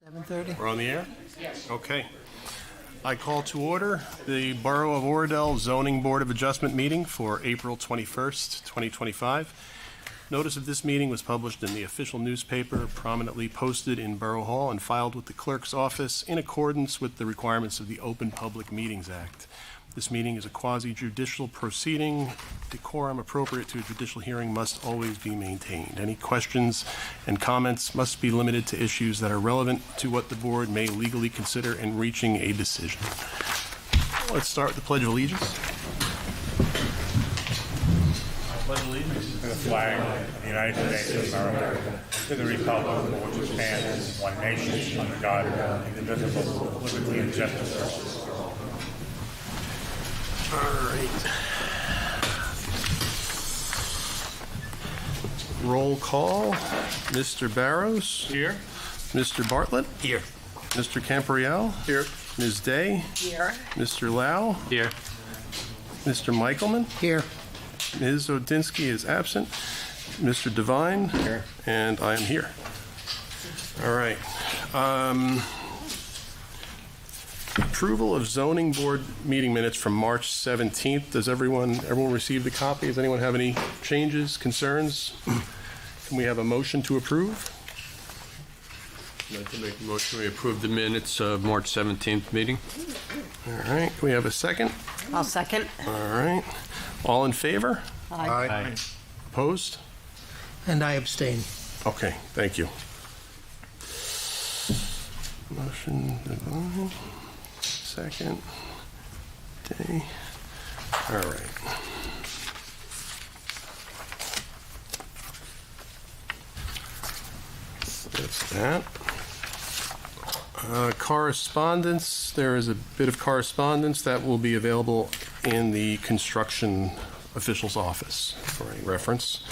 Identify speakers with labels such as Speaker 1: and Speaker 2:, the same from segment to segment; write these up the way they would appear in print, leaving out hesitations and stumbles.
Speaker 1: 7:30.
Speaker 2: We're on the air? Yes. Okay. I call to order the Borough of Oradell Zoning Board of Adjustment meeting for April 21st, 2025. Notice of this meeting was published in the official newspaper, prominently posted in Borough Hall, and filed with the clerk's office in accordance with the requirements of the Open Public Meetings Act. This meeting is a quasi-judicial proceeding. Decorum appropriate to a judicial hearing must always be maintained. Any questions and comments must be limited to issues that are relevant to what the board may legally consider in reaching a decision. Let's start with the Pledge of Allegiance. Pledge of Allegiance.
Speaker 3: To the flag of the United States of America, to the republic for which it stands, one nation, under God, indivisible, with liberty and justice for all.
Speaker 2: All right. Roll call. Mr. Barrows.
Speaker 3: Here.
Speaker 2: Mr. Bartlett.
Speaker 3: Here.
Speaker 2: Mr. Campriel.
Speaker 3: Here.
Speaker 2: Ms. Day.
Speaker 1: Here.
Speaker 2: Mr. Lau.
Speaker 3: Here.
Speaker 2: Mr. Michaelman.
Speaker 1: Here.
Speaker 2: Ms. Odinsky is absent. Mr. Devine.
Speaker 3: Here.
Speaker 2: And I am here. All right. Approval of zoning board meeting minutes from March 17th. Does everyone receive the copy? Does anyone have any changes, concerns? Can we have a motion to approve?
Speaker 4: I'd like to make a motion we approve the minutes of March 17th meeting.
Speaker 2: All right. Can we have a second?
Speaker 1: I'll second.
Speaker 2: All right. All in favor?
Speaker 1: Aye.
Speaker 2: Opposed?
Speaker 1: And I abstain.
Speaker 2: Okay. Thank you. Motion. Second. Day. All right. That's that. Correspondence. There is a bit of correspondence that will be available in the construction official's office for any reference.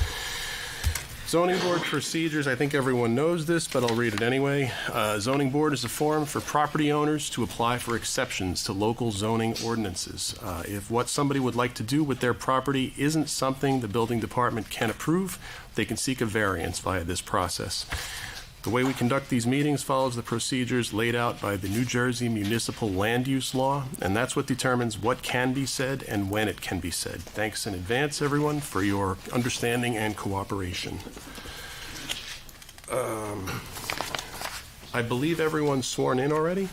Speaker 2: Zoning board procedures, I think everyone knows this, but I'll read it anyway. Zoning board is a forum for property owners to apply for exceptions to local zoning ordinances. If what somebody would like to do with their property isn't something the building department can approve, they can seek a variance via this process. The way we conduct these meetings follows the procedures laid out by the New Jersey Municipal Land Use Law, and that's what determines what can be said and when it can be said. Thanks in advance, everyone, for your understanding and cooperation. I believe everyone's sworn in already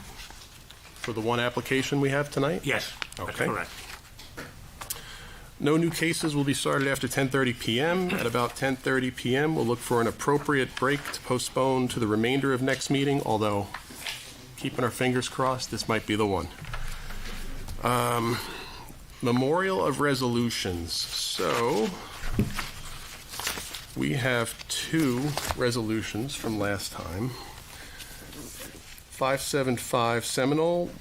Speaker 2: for the one application we have tonight?
Speaker 3: Yes, that's
Speaker 2: Okay.
Speaker 3: correct.
Speaker 2: No new cases will be started after 10:30 p.m. At about 10:30 p.m., we'll look for an appropriate break to postpone to the remainder of next meeting, although keeping our fingers crossed, this might be the one. Memorial of resolutions. So we have two resolutions from last time. 575 Seminole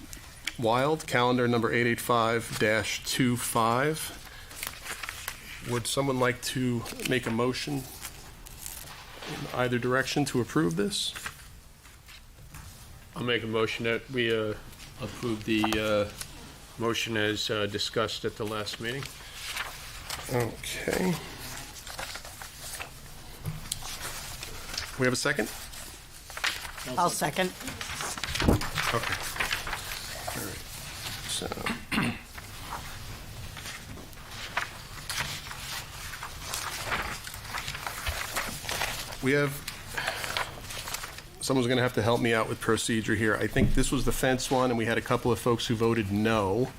Speaker 2: Wild, calendar number 885-25. Would someone like to make a motion in either direction to approve this?
Speaker 4: I'll make a motion that we approve the motion as discussed at the last meeting.
Speaker 2: Okay. We have a second?
Speaker 1: I'll second.
Speaker 2: Okay. All right. So. We have, someone's going to have to help me out with procedure here. I think this was the fence one, and we had a couple of folks who voted no.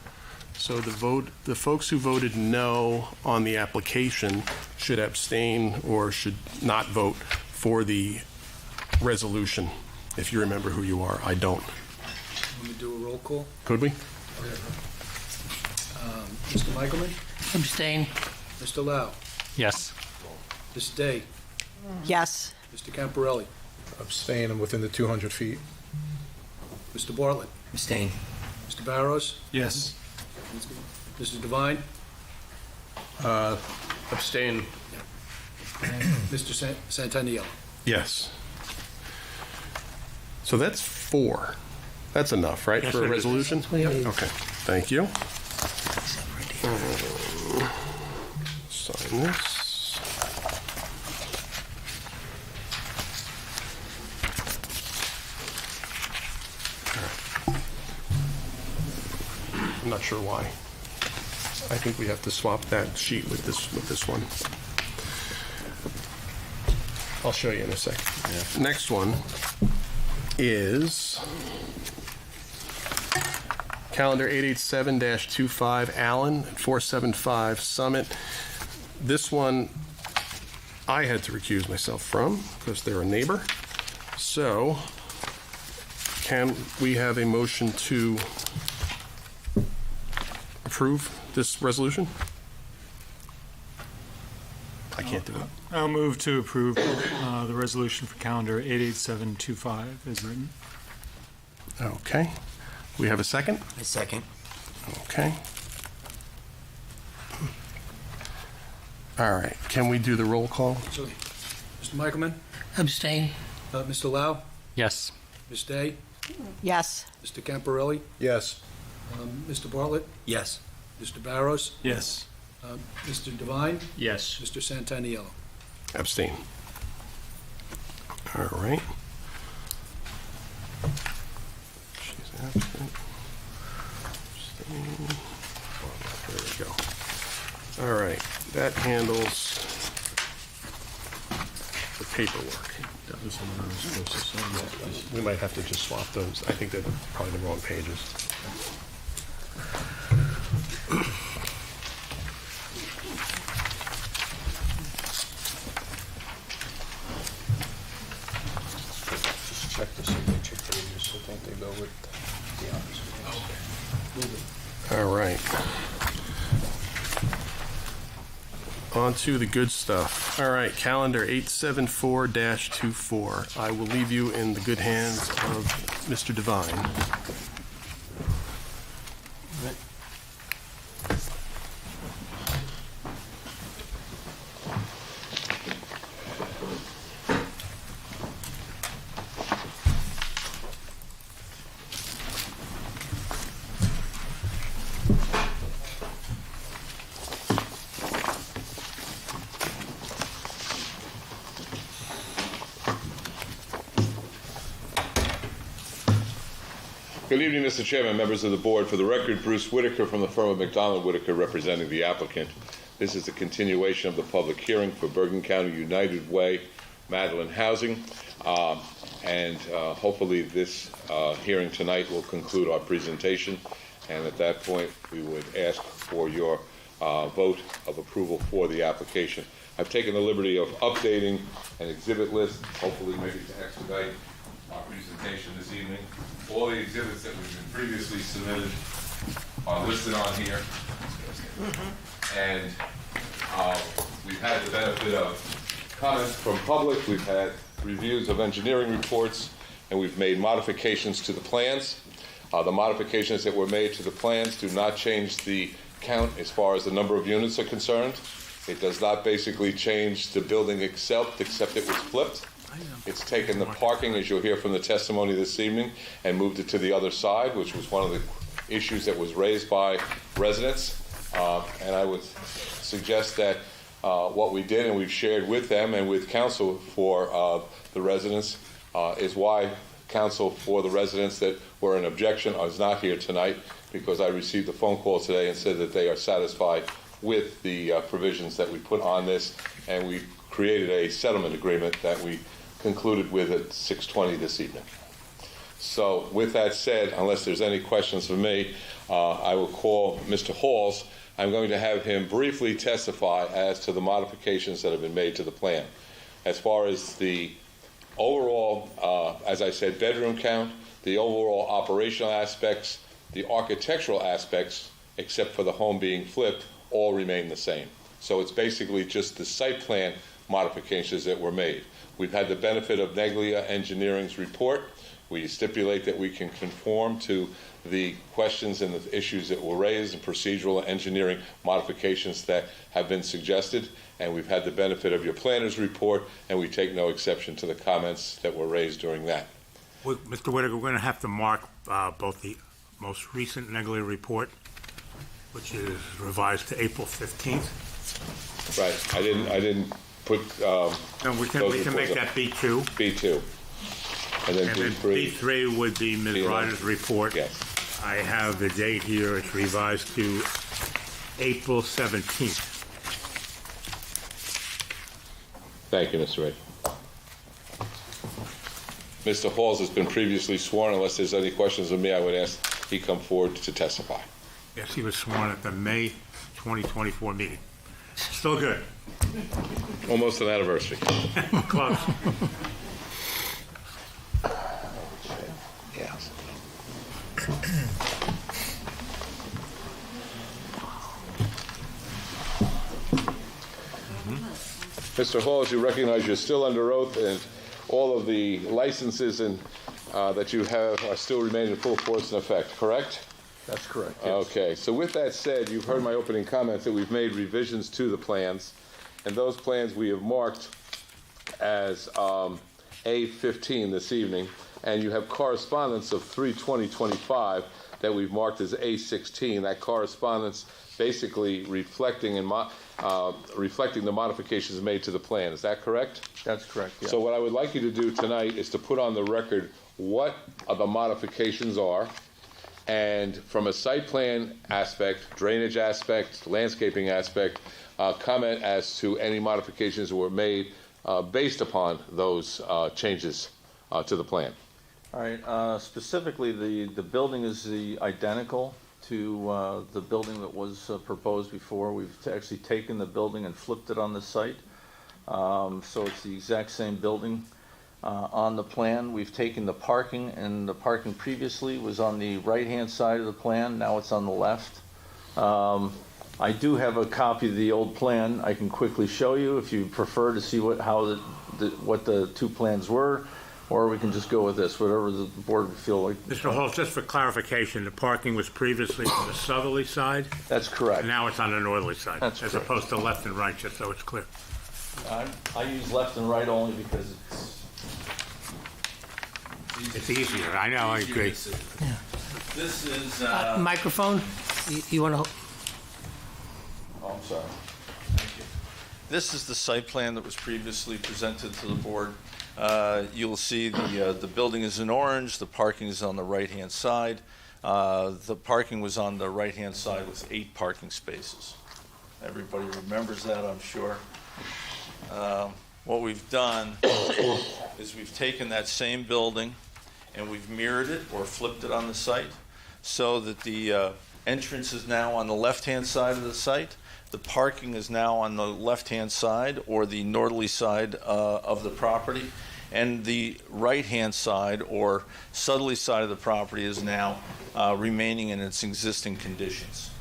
Speaker 2: So the folks who voted no on the application should abstain or should not vote for the resolution, if you remember who you are. I don't.
Speaker 5: Let me do a roll call.
Speaker 2: Could we?
Speaker 5: Mr. Michaelman?
Speaker 1: Abstain.
Speaker 5: Mr. Lau?
Speaker 4: Yes.
Speaker 5: Ms. Day?
Speaker 1: Yes.
Speaker 5: Mr. Camparelli?
Speaker 6: Abstain, I'm within the 200 feet.
Speaker 5: Mr. Bartlett?
Speaker 7: Abstain.
Speaker 5: Mr. Barrows?
Speaker 2: Yes.
Speaker 5: Mr. Devine?
Speaker 4: Abstain.
Speaker 5: Mr. Santaniello?
Speaker 2: Yes. So that's 4. That's enough, right, for a resolution? Okay, thank you. Sign this. not sure why. I think we have to swap that sheet with this one. I'll show you in a second. Next one is calendar 887-25 Allen, 475 Summit. This one I had to recuse myself from because they're a neighbor. So can we have a motion to approve this resolution? I can't do it.
Speaker 7: I'll move to approve the resolution for calendar 88725 as written.
Speaker 2: Okay. We have a second?
Speaker 1: A second.
Speaker 2: Okay. All right. Can we do the roll call?
Speaker 5: So, Mr. Michaelman,
Speaker 1: Abstain.
Speaker 5: Mr. Lau,
Speaker 4: Yes.
Speaker 5: Ms. Day,
Speaker 1: Yes.
Speaker 5: Mr. Camparelli,
Speaker 6: Yes.
Speaker 5: Mr. Bartlett,
Speaker 1: Yes.
Speaker 5: Mr. Barros,
Speaker 7: Yes.
Speaker 5: Mr. Devine,
Speaker 4: Yes.
Speaker 5: Mr. Santaniello.
Speaker 2: Abstain. All right. She's absent. Abstain. There we go. All right. That handles the paperwork.
Speaker 4: That was the one I was supposed to sign.
Speaker 2: We might have to just swap those. I think they're probably the wrong pages.
Speaker 6: Check the signature pages. I think they go with the others.
Speaker 2: All right. On to the good stuff. All right, calendar 874-24. I will leave you in the good hands of Mr. Devine.
Speaker 8: Good evening, Mr. Chairman, members of the board. For the record, Bruce Whitaker from the firm of McDonald Whitaker representing the applicant. This is the continuation of the public hearing for Bergen County United Way Madeline Housing. Hopefully this hearing tonight will conclude our presentation. And at that point, we would ask for your vote of approval for the application. I've taken the liberty of updating an exhibit list, hopefully maybe to expedite our presentation this evening. All the exhibits that we've been previously submitted are listed on here. And we've had the benefit of comments from public, we've had reviews of engineering reports, and we've made modifications to the plans. The modifications that were made to the plans do not change the count as far as the number of units are concerned. It does not basically change the building except it was flipped. It's taken the parking, as you'll hear from the testimony this evening, and moved it to the other side, which was one of the issues that was raised by residents. And I would suggest that what we did, and we've shared with them and with counsel for the residents, is why counsel for the residents that were in objection is not here tonight, because I received a phone call today and said that they are satisfied with the provisions that we put on this, and we created a settlement agreement that we concluded with at 6:20 this evening. So with that said, unless there's any questions for me, I will call Mr. Halls. I'm going to have him briefly testify as to the modifications that have been made to the plan. As far as the overall, as I said, bedroom count, the overall operational aspects, the architectural aspects, except for the home being flipped, all remain the same. So it's basically just the site plan modifications that were made. We've had the benefit of Neglia Engineering's report. We stipulate that we can conform to the questions and the issues that were raised and procedural engineering modifications that have been suggested. And we've had the benefit of your planner's report, and we take no exception to the comments that were raised during that.
Speaker 9: Mr. Whitaker, we're going to have to mark both the most recent Neglia report, which is revised to April 15th.
Speaker 8: Right. I didn't put
Speaker 9: No, we can make that B2.
Speaker 8: B2. And then
Speaker 9: And then
Speaker 8: B3.
Speaker 9: B3 would be Ms.
Speaker 8: B1.
Speaker 9: Ryder's report.
Speaker 8: Yes.
Speaker 9: I have the date here, it's revised to April 17th.
Speaker 8: Thank you, Mr. Ray. Mr. Halls has been previously sworn. Unless there's any questions of me, I would ask he come forward to testify.
Speaker 9: Yes, he was sworn at the May 2024 meeting. Still good.
Speaker 8: Almost an anniversary.
Speaker 9: Close.
Speaker 8: Yes. Mr. Halls, you recognize you're still under oath, and all of the licenses and that you have are still remain in full force and effect, correct?
Speaker 6: That's correct, yes.
Speaker 8: Okay, so with that said, you've heard my opening comments that we've made revisions to the plans, and those plans we have marked as A15 this evening, and you have correspondence of 3/20/25 that we've marked as A16. That correspondence basically reflecting the modifications made to the plan. Is that correct?
Speaker 6: That's correct, yes.
Speaker 8: So what I would like you to do tonight is to put on the record what the modifications are, and from a site plan aspect, drainage aspect, landscaping aspect, comment as to any modifications that were made based upon those changes to the plan.
Speaker 6: All right, specifically, the building is identical to the building that was proposed before. We've actually taken the building and flipped it on the site. So it's the exact same building on the plan. We've taken the parking, and the parking previously was on the right-hand side of the plan. Now it's on the left. I do have a copy of the old plan. I can quickly show you if you prefer to see what the two plans were, or we can just go with this, whatever the board would feel like.
Speaker 9: Mr. Hall, just for clarification, the parking was previously on the southerly side,
Speaker 6: That's correct.
Speaker 9: and now it's on the northerly side,
Speaker 6: That's
Speaker 9: as
Speaker 6: correct.
Speaker 9: opposed to left and right, just so it's clear.
Speaker 6: I use left and right only because
Speaker 9: It's easier, I know, I agree.
Speaker 6: this is,
Speaker 1: Microphone? You want to?
Speaker 6: oh, I'm sorry. This is the site plan that was previously presented to the board. You'll see the building is in orange, the parking is on the right-hand side. The parking was on the right-hand side with 8 parking spaces. Everybody remembers that, I'm sure. What we've done is we've taken that same building and we've mirrored it or flipped it on the site so that the entrance is now on the left-hand side of the site. The parking is now on the left-hand side or the northerly side of the property, and the right-hand side or southerly side of the property is now remaining in its existing conditions.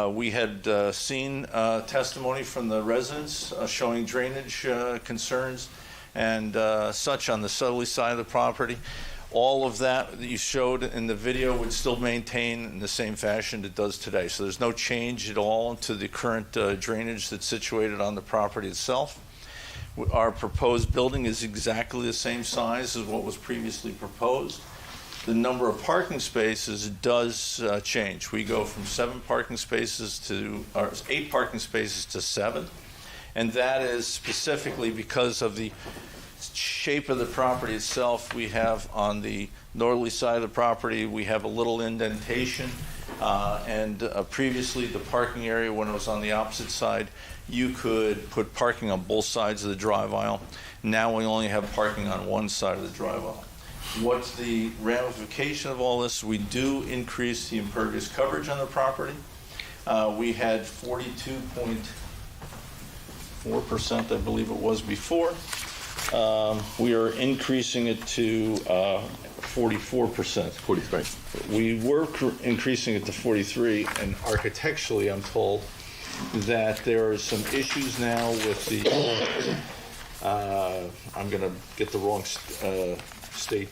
Speaker 6: We had seen testimony from the residents showing drainage concerns and such on the southerly side of the property. All of that you showed in the video would still maintain in the same fashion it does today. So there's no change at all to the current drainage that's situated on the property itself. Our proposed building is exactly the same size as what was previously proposed. The number of parking spaces does change. We go from 8 parking spaces to 7, and that is specifically because of the shape of the property itself. We have on the northerly side of the property, we have a little indentation, and previously the parking area, when it was on the opposite side, you could put parking on both sides of the drive aisle. Now we only have parking on one side of the drive aisle. What's the ramification of all this? We do increase the impervious coverage on the property. We had 42.4%, I believe it was before. We are increasing it to 44%.
Speaker 8: 43.
Speaker 6: We were increasing it to 43, and architecturally, I'm told that there are some issues now with the, I'm going to get the wrong state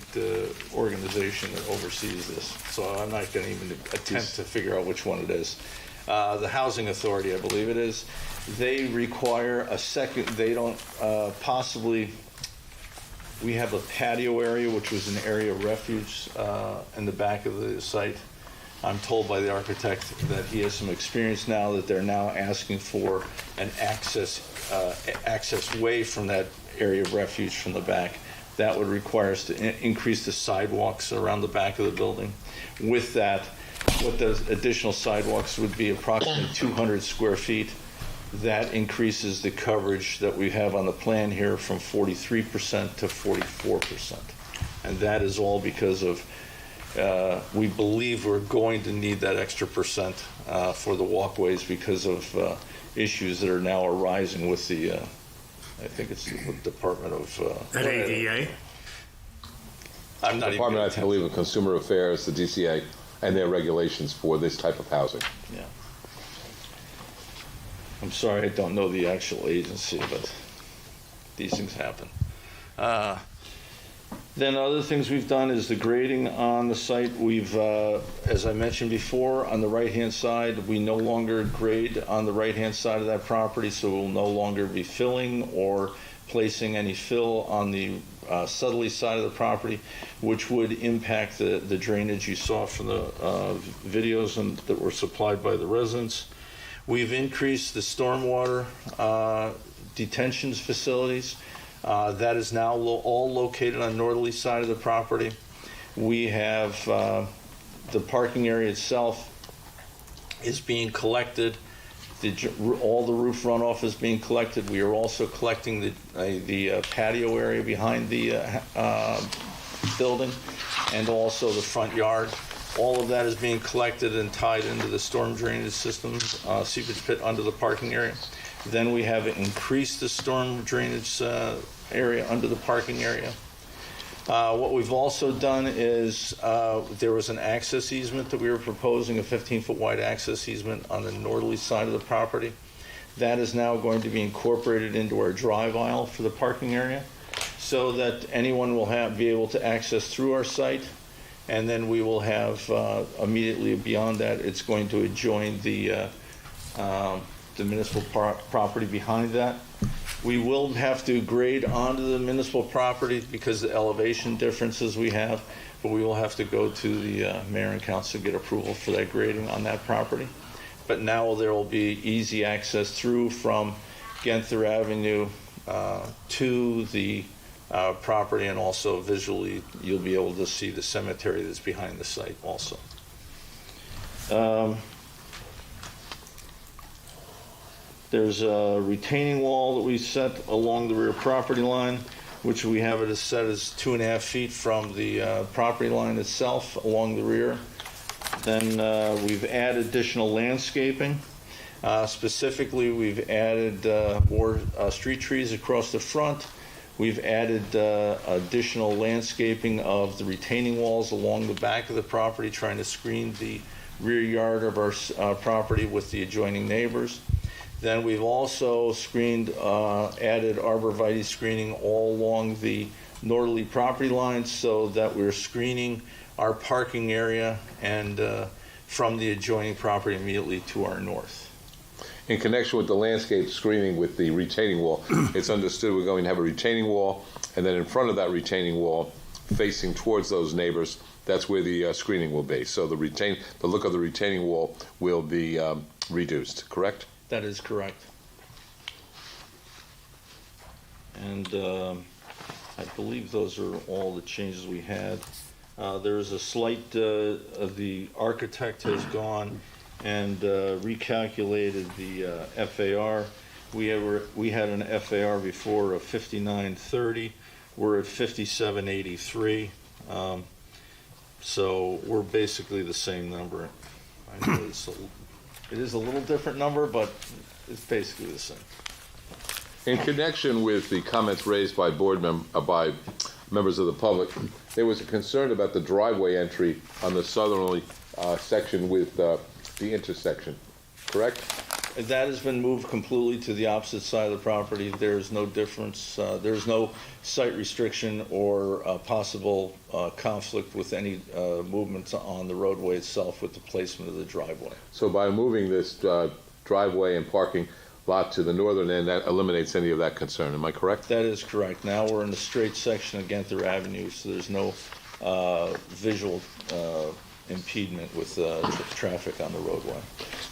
Speaker 6: organization that oversees this, so I'm not going to even attempt to figure out which one it is. The Housing Authority, I believe it is. They require a second, they don't possibly, we have a patio area, which was an area of refuge in the back of the site. I'm told by the architect that he has some experience now that they're now asking for an access way from that area of refuge from the back. That would require us to increase the sidewalks around the back of the building. With that, what those additional sidewalks would be, approximately 200 square feet. That increases the coverage that we have on the plan here from 43% to 44%. And that is all because of, we believe we're going to need that extra percent for the walkways because of issues that are now arising with the, I think it's the Department of...
Speaker 9: That ADA?
Speaker 6: I'm not
Speaker 8: Department,
Speaker 6: even...
Speaker 8: I believe, of Consumer Affairs, the DCA, and their regulations for this type of housing.
Speaker 6: Yeah. I'm sorry, I don't know the actual agency, but these things happen. Then other things we've done is the grading on the site. We've, as I mentioned before, on the right-hand side, we no longer grade on the right-hand side of that property, so we'll no longer be filling or placing any fill on the southerly side of the property, which would impact the drainage you saw from the videos that were supplied by the residents. We've increased the stormwater detention facilities. That is now all located on the northerly side of the property. We have the parking area itself is being collected. All the roof runoff is being collected. We are also collecting the patio area behind the building and also the front yard. All of that is being collected and tied into the storm drainage system, seepage pit under the parking area. Then we have increased the storm drainage area under the parking area. What we've also done is there was an access easement that we were proposing, a 15-foot wide access easement on the northerly side of the property. That is now going to be incorporated into our drive aisle for the parking area so that anyone will be able to access through our site. And then we will have immediately beyond that, it's going to adjoin the municipal property behind that. We will have to grade onto the municipal property because of the elevation differences we have, but we will have to go to the mayor and council to get approval for that grading on that property. But now there will be easy access through from Genther Avenue to the property, and also visually you'll be able to see the cemetery that's behind the site also. There's a retaining wall that we set along the rear property line, which we have it as set as 2.5 feet from the property line itself along the rear. Then we've added additional landscaping. Specifically, we've added more street trees across the front. We've added additional landscaping of the retaining walls along the back of the property, trying to screen the rear yard of our property with the adjoining neighbors. Then we've also added arborvitae screening all along the northerly property lines so that we're screening our parking area and from the adjoining property immediately to our north.
Speaker 8: In connection with the landscape screening with the retaining wall, it's understood we're going to have a retaining wall, and then in front of that retaining wall, facing towards those neighbors, that's where the screening will be. So the look of the retaining wall will be reduced, correct?
Speaker 6: That is correct. And I believe those are all the changes we had. There is a slight, the architect has gone and recalculated the FAR. We had an FAR before of 5930. We're at 5783. So we're basically the same number. I know it is a little different number, but it's basically the same.
Speaker 8: In connection with the comments raised by by members of the public, there was a concern about the driveway entry on the southerly section with the intersection, correct?
Speaker 6: That has been moved completely to the opposite side of the property. There's no difference. There's no site restriction or possible conflict with any movements on the roadway itself with the placement of the driveway.
Speaker 8: So by moving this driveway and parking lot to the northern end, that eliminates any of that concern. Am I correct?
Speaker 6: That is correct. Now we're in a straight section of Genther Avenue, so there's no visual impediment with traffic on the roadway.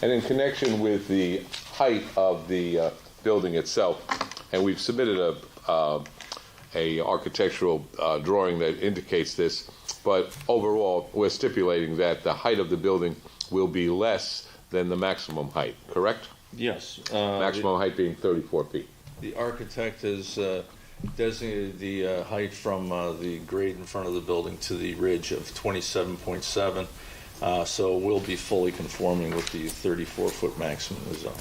Speaker 8: And in connection with the height of the building itself, and we've submitted a architectural drawing that indicates this, but overall, we're stipulating that the height of the building will be less than the maximum height, correct?
Speaker 6: Yes.
Speaker 8: Maximum height being 34 feet.
Speaker 6: The architect has designated the height from the grade in front of the building to the ridge of 27.7, so we'll be fully conforming with the 34-foot maximum in the zone.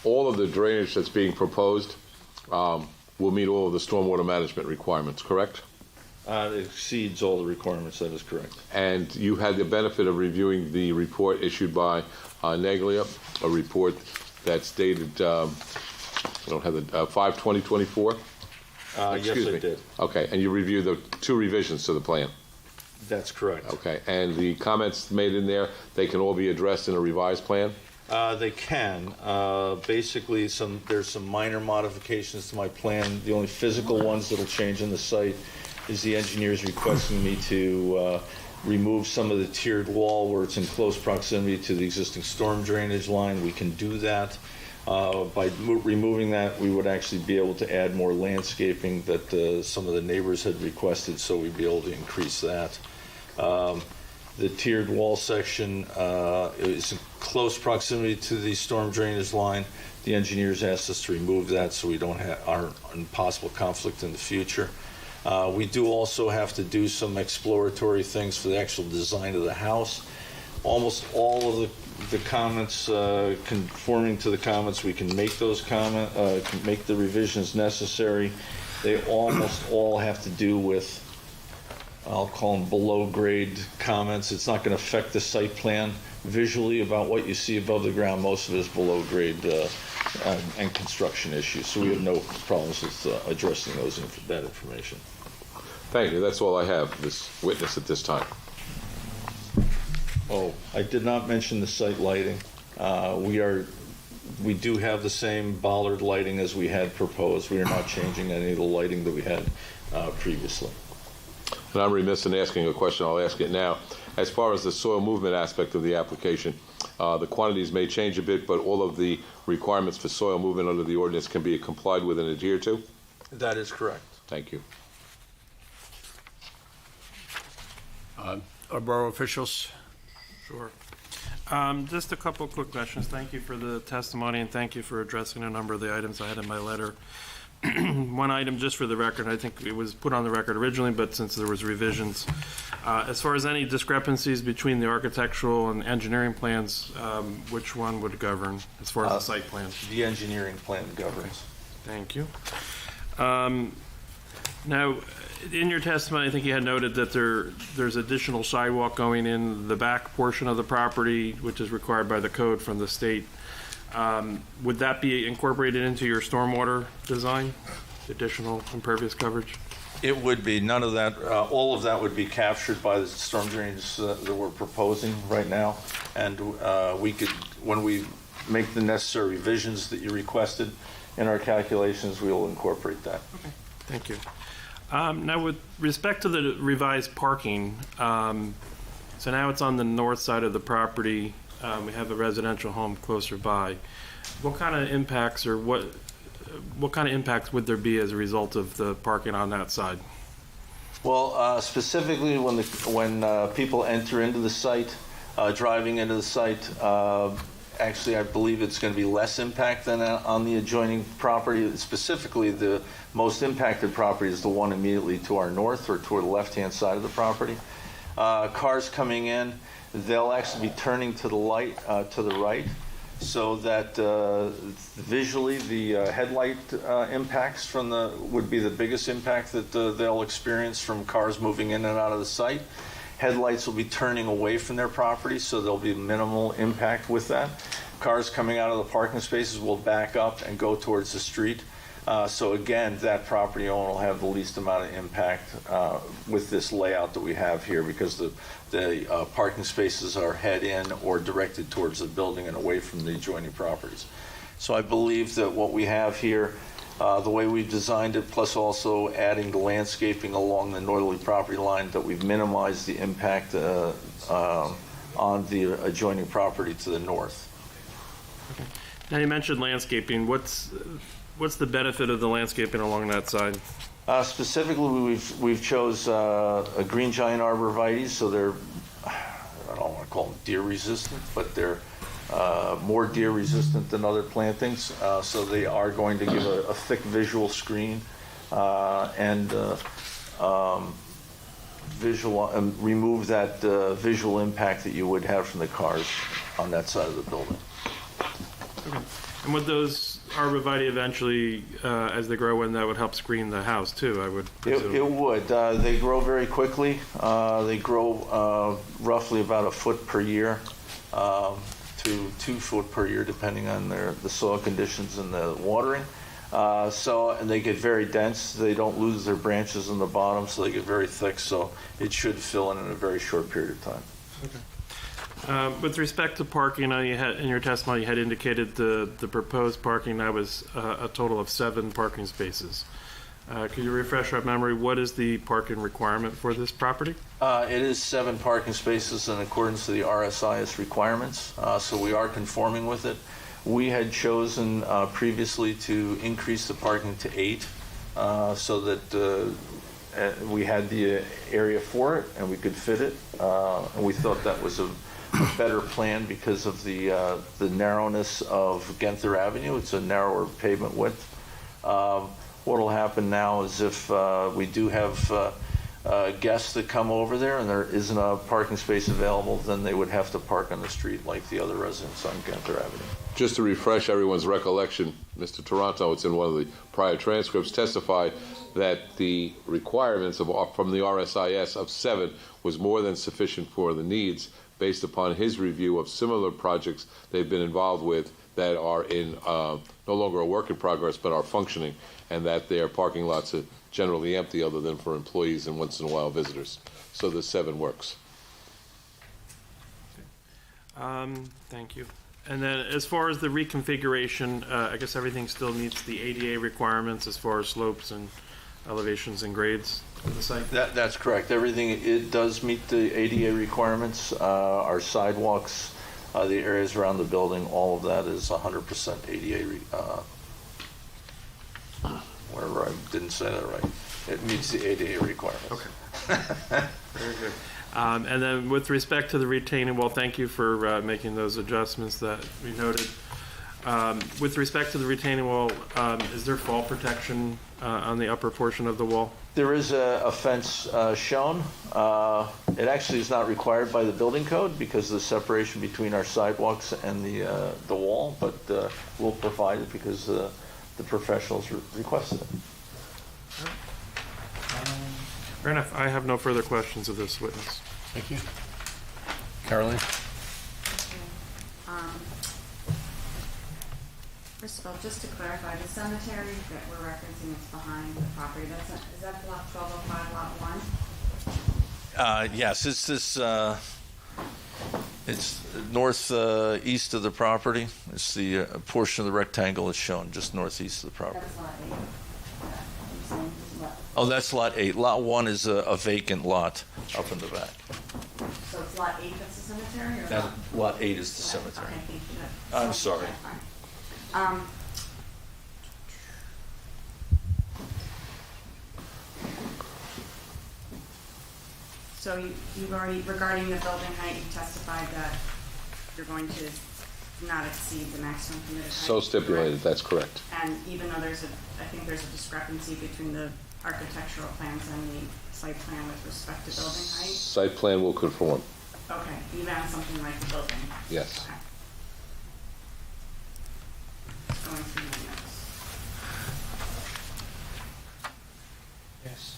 Speaker 8: All of the drainage that's being proposed will meet all of the stormwater management requirements, correct?
Speaker 6: It exceeds all the requirements, that is correct.
Speaker 8: And you had the benefit of reviewing the report issued by Neglia, a report that's dated, I don't have the, 5/20/24?
Speaker 6: Yes, I did.
Speaker 8: Okay, and you reviewed the 2 revisions to the plan?
Speaker 6: That's correct.
Speaker 8: Okay, and the comments made in there, they can all be addressed in a revised plan?
Speaker 6: They can. Basically, there's some minor modifications to my plan. The only physical ones that'll change in the site is the engineers requesting me to remove some of the tiered wall where it's in close proximity to the existing storm drainage line. We can do that. By removing that, we would actually be able to add more landscaping that some of the neighbors had requested, so we'd be able to increase that. The tiered wall section is in close proximity to the storm drainage line. The engineers asked us to remove that so we don't have our possible conflict in the future. We do also have to do some exploratory things for the actual design of the house. Almost all of the comments, conforming to the comments, we can make those can make the revisions necessary. They almost all have to do with, I'll call them below grade comments. It's not going to affect the site plan visually about what you see above the ground. Most of it is below grade and construction issues. So we have no problems with addressing that information.
Speaker 8: Thank you, that's all I have, this witness at this time.
Speaker 6: Oh, I did not mention the site lighting. We do have the same bollard lighting as we had proposed. We are not changing any of the lighting that we had previously.
Speaker 8: And I'm remiss in asking a question, I'll ask it now. As far as the soil movement aspect of the application, the quantities may change a bit, but all of the requirements for soil movement under the ordinance can be complied with and adhered to?
Speaker 6: That is correct.
Speaker 8: Thank you.
Speaker 4: Our borough officials?
Speaker 10: Sure. Just a couple of quick questions. Thank you for the testimony, and thank you for addressing a number of the items I had in my letter. One item, just for the record, I think it was put on the record originally, but since there was revisions, as far as any discrepancies between the architectural and engineering plans, which one would govern as far as the site plan?
Speaker 6: The engineering plan governs.
Speaker 10: Thank you. Now, in your testimony, I think you had noted that there's additional sidewalk going in the back portion of the property, which is required by the code from the state. Would that be incorporated into your stormwater design, additional impervious coverage?
Speaker 6: It would be. None of that, all of that would be captured by the storm drains that we're proposing right now. And we could, when we make the necessary revisions that you requested in our calculations, we will incorporate that.
Speaker 10: Okay, thank you. Now, with respect to the revised parking, so now it's on the north side of the property. We have a residential home closer by. What kind of impacts, or what kind of impacts would there be as a result of the parking on that side?
Speaker 6: Well, specifically when people enter into the site, driving into the site, actually, I believe it's going to be less impact than on the adjoining property. Specifically, the most impacted property is the one immediately to our north or toward the left-hand side of the property. Cars coming in, they'll actually be turning to the right, so that visually the headlight impacts would be the biggest impact that they'll experience from cars moving in and out of the site. Headlights will be turning away from their property, so there'll be minimal impact with that. Cars coming out of the parking spaces will back up and go towards the street. So again, that property owner will have the least amount of impact with this layout that we have here, because the parking spaces are head in or directed towards the building and away from the adjoining properties. So I believe that what we have here, the way we've designed it, plus also adding the landscaping along the northerly property line, that we've minimized the impact on the adjoining property to the north.
Speaker 10: Okay. Now, you mentioned landscaping. what's the benefit of the landscaping along that side?
Speaker 6: Specifically, we've chose a green giant arborvitae, so they're, I don't want to call them deer resistant, but they're more deer resistant than other plantings. So they are going to give a thick visual screen and remove that visual impact that you would have from the cars on that side of the building.
Speaker 10: Okay. And would those arborvitae eventually, as they grow in, that would help screen the house too, I would presume?
Speaker 6: It would. They grow very quickly. They grow roughly about a foot per year to 2 foot per year, depending on the soil conditions and the watering. And they get very dense. They don't lose their branches in the bottom, so they get very thick. So it should fill in a very short period of time.
Speaker 10: Okay. With respect to parking, you had, in your testimony, you had indicated the proposed parking, that was a total of 7 parking spaces. Could you refresh our memory? What is the parking requirement for this property?
Speaker 6: It is 7 parking spaces in accordance to the RSIS requirements, so we are conforming with it. We had chosen previously to increase the parking to 8 so that we had the area for it and we could fit it. And we thought that was a better plan because of the narrowness of Genther Avenue. It's a narrower pavement width. What will happen now is if we do have guests that come over there and there isn't a parking space available, then they would have to park on the street like the other residents on Genther Avenue.
Speaker 8: Just to refresh everyone's recollection, Mr. Toronto, it's in one of the prior transcripts, testified that the requirements from the RSIS of 7 was more than sufficient for the needs based upon his review of similar projects they've been involved with that are in no longer a work in progress but are functioning, and that their parking lots are generally empty other than for employees and once in a while visitors. So the 7 works.
Speaker 10: Thank you. And then as far as the reconfiguration, I guess everything still meets the ADA requirements as far as slopes and elevations and grades of the site?
Speaker 6: That's correct. Everything, it does meet the ADA requirements. Our sidewalks, the areas around the building, all of that is 100% ADA. Wherever I didn't say that right. It meets the ADA requirements.
Speaker 10: Okay. Very good. And then with respect to the retaining wall, thank you for making those adjustments that we noted. With respect to the retaining wall, is there fall protection on the upper portion of the wall?
Speaker 6: There is a fence shown. It actually is not required by the building code because of the separation between our sidewalks and the wall, but we'll provide it because the professionals requested it.
Speaker 10: Fair enough. I have no further questions of this witness.
Speaker 2: Thank you. Caroline?
Speaker 11: First of all, just to clarify, the cemetery that we're referencing is behind the property. Is that block 1205, lot 1?
Speaker 6: Yes, it's this. It's northeast of the property. It's the portion of the rectangle is shown just northeast of the property.
Speaker 11: That's lot 8. You're saying lot.
Speaker 6: Oh, that's lot 8. Lot 1 is a vacant lot up in the back.
Speaker 11: So it's lot 8 that's the cemetery? Or
Speaker 6: Lot 8 is the cemetery.
Speaker 11: Okay, thank you.
Speaker 6: I'm sorry.
Speaker 11: Okay, fine. So you've already, regarding the building height, you testified that you're going to not exceed the maximum permitted height.
Speaker 8: So stipulated, that's correct.
Speaker 11: And even though I think there's a discrepancy between the architectural plans and the site plan with respect to building height?
Speaker 8: Site plan will conform,
Speaker 11: Okay, even on something like the building?
Speaker 8: yes.
Speaker 11: Okay. Going through my notes.
Speaker 1: Yes.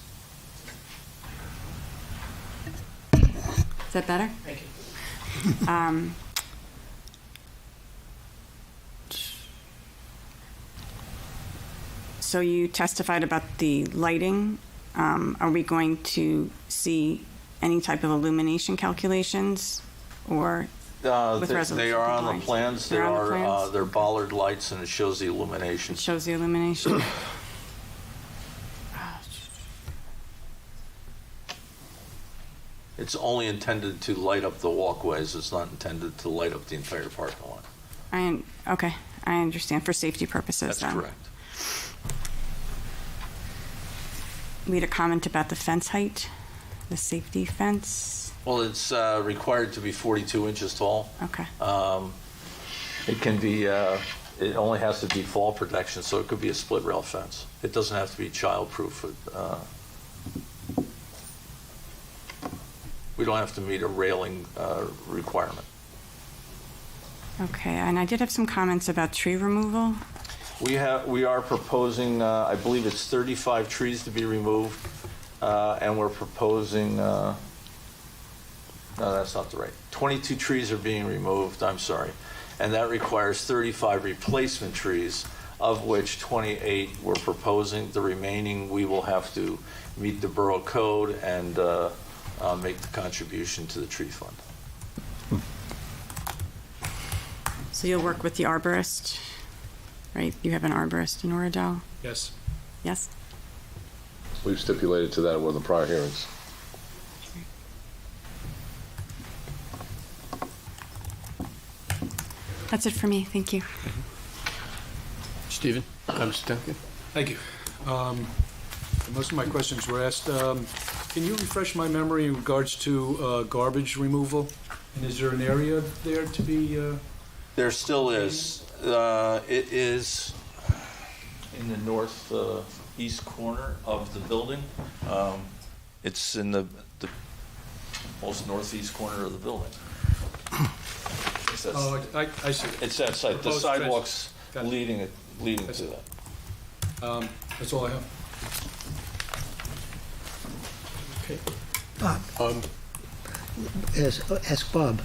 Speaker 11: Is that better?
Speaker 1: Thank you.
Speaker 11: So you testified about the lighting. Are we going to see any type of illumination calculations or with resolution
Speaker 6: They are on the
Speaker 11: compliance?
Speaker 6: plans.
Speaker 11: They're on the
Speaker 6: There are
Speaker 11: plans?
Speaker 6: they're bollard lights, and it shows the illumination.
Speaker 11: It shows the illumination?
Speaker 6: It's only intended to light up the walkways. It's not intended to light up the entire parking lot.
Speaker 11: Okay, I understand, for safety purposes
Speaker 6: That's
Speaker 11: then.
Speaker 6: correct.
Speaker 11: we had a comment about the fence height, the safety fence.
Speaker 6: Well, it's required to be 42 inches tall.
Speaker 11: Okay.
Speaker 6: It can be, it only has to be fall protection, so it could be a split rail fence. It doesn't have to be child-proof. We don't have to meet a railing requirement.
Speaker 11: Okay, and I did have some comments about tree removal.
Speaker 6: We are proposing, I believe it's 35 trees to be removed, and we're proposing, no, that's not the right. 22 trees are being removed, I'm sorry, and that requires 35 replacement trees, of which 28 we're proposing. The remaining, we will have to meet the borough code and make the contribution to the tree fund.
Speaker 11: So you'll work with the arborist, right? You have an arborist in Oradell?
Speaker 5: Yes.
Speaker 11: Yes?
Speaker 8: We've stipulated to that in one of the prior hearings.
Speaker 11: That's it for me, thank you.
Speaker 4: Stephen? Mr. Duncan?
Speaker 5: Thank you. Most of my questions were asked. Can you refresh my memory in regards to garbage removal? And is there an area there to be?
Speaker 6: There still is. It is in the northeast corner of the building. It's in the most northeast corner of the building.
Speaker 5: Oh, I see.
Speaker 6: It's that site. The
Speaker 5: Proposed
Speaker 6: sidewalks
Speaker 5: Got it.
Speaker 6: leading to that.
Speaker 5: That's all I have.
Speaker 10: Okay.
Speaker 12: Bob, ask Bob.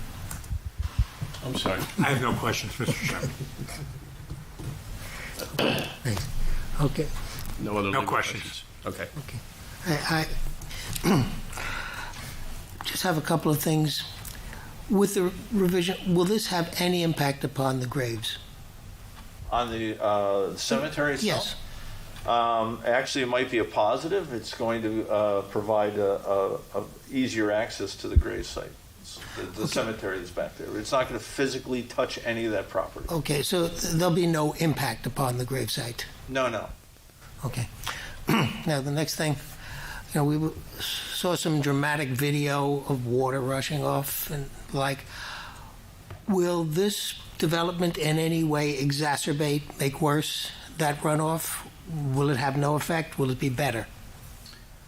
Speaker 4: I'm sorry.
Speaker 9: I have no questions, Mr. Chairman.
Speaker 12: Thanks. Okay.
Speaker 4: No other
Speaker 9: No
Speaker 4: legal
Speaker 9: questions.
Speaker 4: Okay.
Speaker 12: I just have a couple of things. With the revision, will this have any impact upon the graves?
Speaker 6: On the cemetery itself?
Speaker 12: Yes.
Speaker 6: Actually, it might be a positive. It's going to provide a easier access to the grave site. The cemetery is back there. It's not going to physically touch any of that property.
Speaker 12: Okay, so there'll be no impact upon the gravesite?
Speaker 6: No.
Speaker 12: Okay. Now, the next thing, we saw some dramatic video of water rushing off and like. Will this development in any way exacerbate, make worse that runoff? Will it have no effect? Will it be better?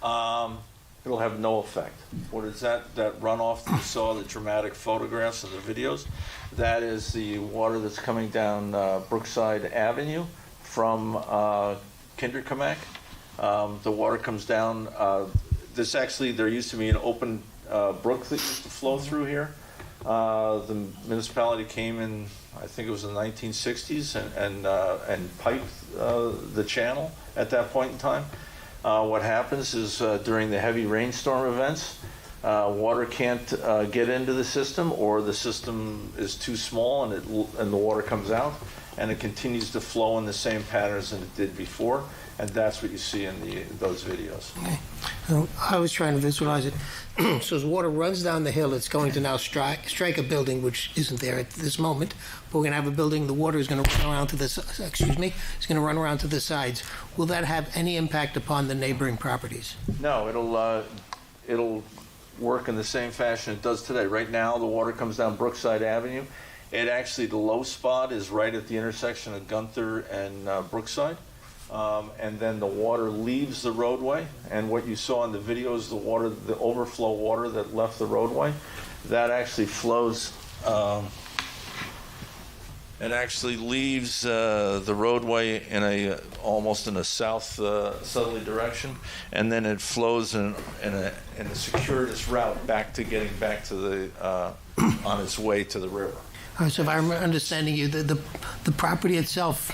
Speaker 6: It'll have no effect. What is that runoff that you saw, the dramatic photographs and the videos? That is the water that's coming down Brookside Avenue from Kinderkamak. The water comes down. There used to be an open brook that used to flow through here. The municipality came in, I think it was in the 1960s, and piped the channel at that point in time. What happens is during the heavy rainstorm events, water can't get into the system, or the system is too small and the water comes out, and it continues to flow in the same patterns that it did before, and that's what you see in those videos.
Speaker 12: Okay. I was trying to visualize it. So as water runs down the hill, it's going to now strike a building which isn't there at this moment. But we're going to have a building. The water is going to run around to the it's going to run around to the sides. Will that have any impact upon the neighboring properties?
Speaker 6: No, it'll work in the same fashion it does today. Right now, the water comes down Brookside Avenue. The low spot is right at the intersection of Gunther and Brookside. And then the water leaves the roadway, and what you saw in the video is the overflow water that left the roadway, that actually flows, it actually leaves the roadway in almost in a southerly direction, and then it flows in a circuitous route getting back to the on its way to the river.
Speaker 12: All right, so if I'm understanding you, the property itself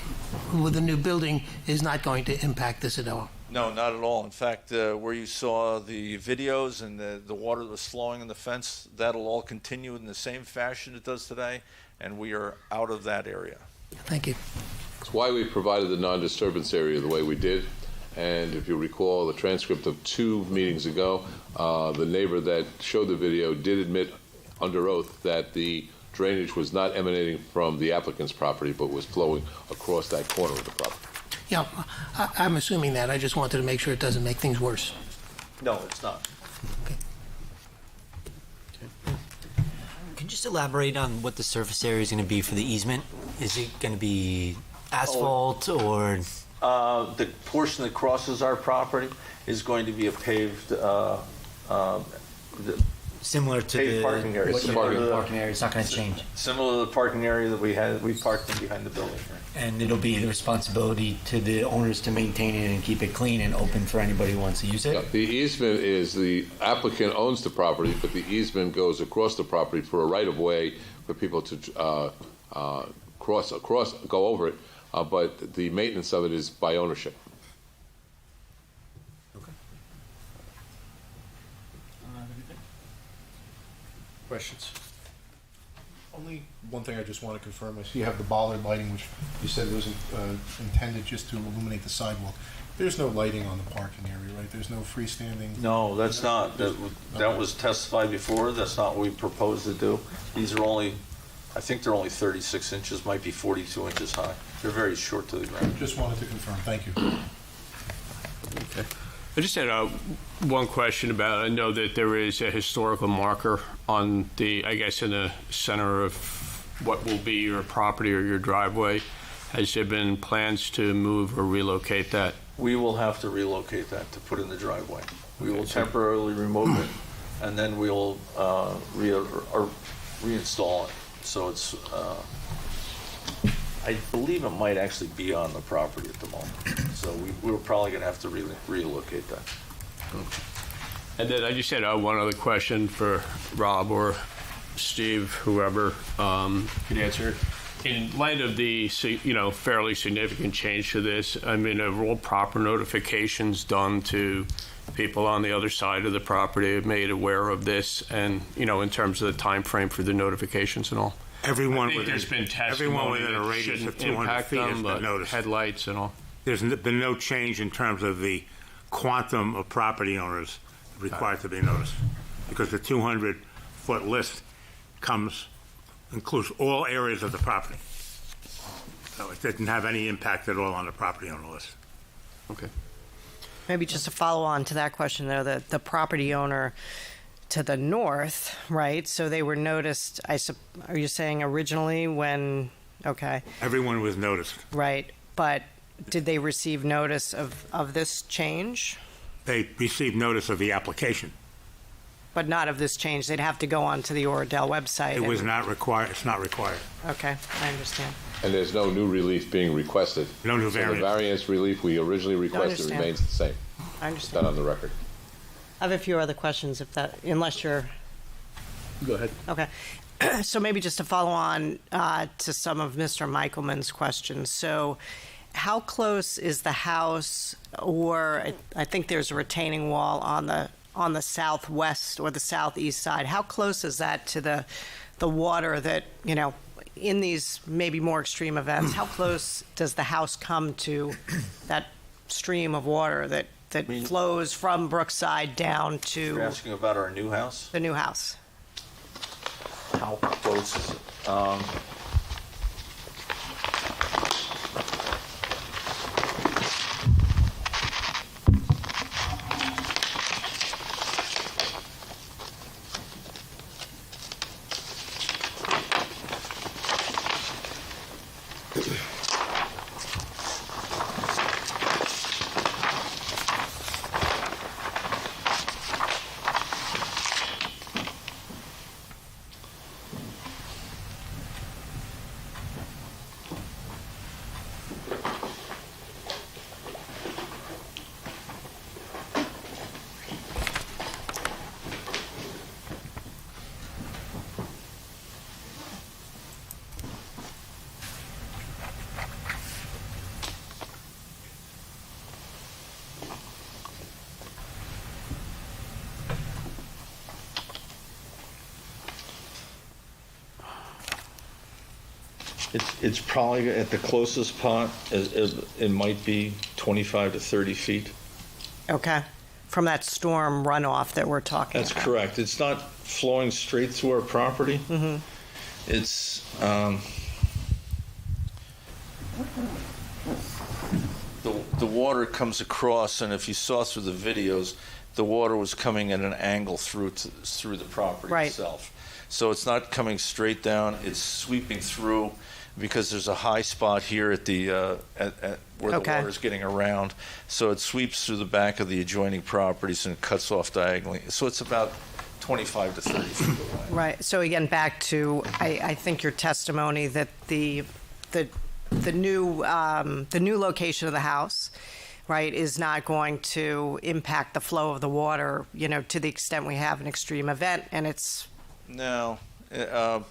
Speaker 12: with the new building is not going to impact this at all?
Speaker 6: No, not at all. In fact, where you saw the videos and the water that was flowing in the fence, that'll all continue in the same fashion it does today, and we are out of that area.
Speaker 12: Thank you.
Speaker 8: That's why we provided the non-disturbance area the way we did. And if you recall the transcript of 2 meetings ago, the neighbor that showed the video did admit under oath that the drainage was not emanating from the applicant's property, but was flowing across that corner of the property.
Speaker 12: Yeah, I'm assuming that. I just wanted to make sure it doesn't make things worse.
Speaker 6: No, it's not.
Speaker 13: Can you just elaborate on what the surface area is going to be for the easement? Is it going to be asphalt or?
Speaker 6: The portion that crosses our property is going to be a paved,
Speaker 13: Similar to
Speaker 6: paved
Speaker 13: the
Speaker 6: parking area.
Speaker 13: what you
Speaker 6: Similar
Speaker 13: park
Speaker 6: to
Speaker 13: in the
Speaker 6: the-
Speaker 13: parking area, it's not going to change.
Speaker 6: Similar to the parking area that we parked in behind the building.
Speaker 13: And it'll be the responsibility to the owners to maintain it and keep it clean and open for anybody who wants to use it?
Speaker 8: The easement is, the applicant owns the property, but the easement goes across the property for a right-of-way for people to go over it, but the maintenance of it is by ownership.
Speaker 14: Questions? Only one thing I just want to confirm. I see you have the bollard lighting, which you said was intended just to illuminate the sidewalk. There's no lighting on the parking area, right? There's no freestanding?
Speaker 6: No, that's not. That was testified before. That's not what we proposed to do. These are only, I think they're only 36 inches, might be 42 inches high. They're very short to the ground.
Speaker 14: Just wanted to confirm. Thank you.
Speaker 4: Okay. I just had one question about, I know that there is a historical marker on the, I guess, in the center of what will be your property or your driveway. Has there been plans to move or relocate that?
Speaker 6: We will have to relocate that to put in the driveway. We will temporarily remove it, and then we'll reinstall it. So it's, I believe it might actually be on the property at the moment. So we're probably going to have to relocate that.
Speaker 4: And then I just had one other question for Rob or Steve, whoever could answer. In light of the fairly significant change to this, I mean, are all proper notifications done to people on the other side of the property made aware of this, and in terms of the time frame for the notifications and all?
Speaker 9: Everyone
Speaker 4: I think
Speaker 9: within,
Speaker 4: there's been
Speaker 9: everyone
Speaker 4: testimony
Speaker 9: within a
Speaker 4: that
Speaker 9: radius of
Speaker 4: shouldn't
Speaker 9: 200
Speaker 4: impact
Speaker 9: feet has
Speaker 4: them,
Speaker 9: been
Speaker 4: but
Speaker 9: noticed.
Speaker 4: headlights and all.
Speaker 9: There's been no change in terms of the quantum of property owners required to be noticed, because the 200-foot list includes all areas of the property. So it didn't have any impact at all on the property owner list.
Speaker 4: Okay.
Speaker 15: Maybe just to follow on to that question, though, the property owner to the north, right? So they were noticed, are you saying originally when, okay.
Speaker 9: Everyone was noticed.
Speaker 15: Right, but did they receive notice of this change?
Speaker 9: They received notice of the application.
Speaker 15: But not of this change. They'd have to go onto the Oradell website.
Speaker 9: It was not required. It's not required.
Speaker 15: Okay, I understand.
Speaker 8: And there's no new relief being requested.
Speaker 9: No new
Speaker 8: So
Speaker 9: variance.
Speaker 8: the variance relief we originally requested
Speaker 15: understand.
Speaker 8: remains the same.
Speaker 15: I
Speaker 8: It's
Speaker 15: understand.
Speaker 8: not on the record.
Speaker 15: I have a few other questions, unless you're...
Speaker 4: Go ahead.
Speaker 15: Okay. So maybe just to follow on to some of Mr. Michaelman's questions. So how close is the house, or I think there's a retaining wall on the southwest or the southeast side. How close is that to the water that, in these maybe more extreme events, how close does the house come to that stream of water that flows from Brookside down to
Speaker 6: You're asking about our new house?
Speaker 15: the new house?
Speaker 6: How close is it? It's probably at the closest pot, it might be 25 to 30 feet.
Speaker 15: Okay. From that storm runoff that we're talking
Speaker 6: That's
Speaker 15: about.
Speaker 6: correct. It's not flowing straight through our property.
Speaker 15: Mm-hmm.
Speaker 6: It's, the water comes across, and if you saw through the videos, the water was coming at an angle through the property
Speaker 15: Right.
Speaker 6: itself. So it's not coming straight down, it's sweeping through, because there's a high spot here at the at where the
Speaker 15: Okay.
Speaker 6: water is getting around. So it sweeps through the back of the adjoining properties and cuts off diagonally. So it's about 25 to 30 feet away.
Speaker 15: Right. So again, back to I think your testimony that the new location of the house, right, is not going to impact the flow of the water, to the extent we have an extreme event, and it's
Speaker 6: No.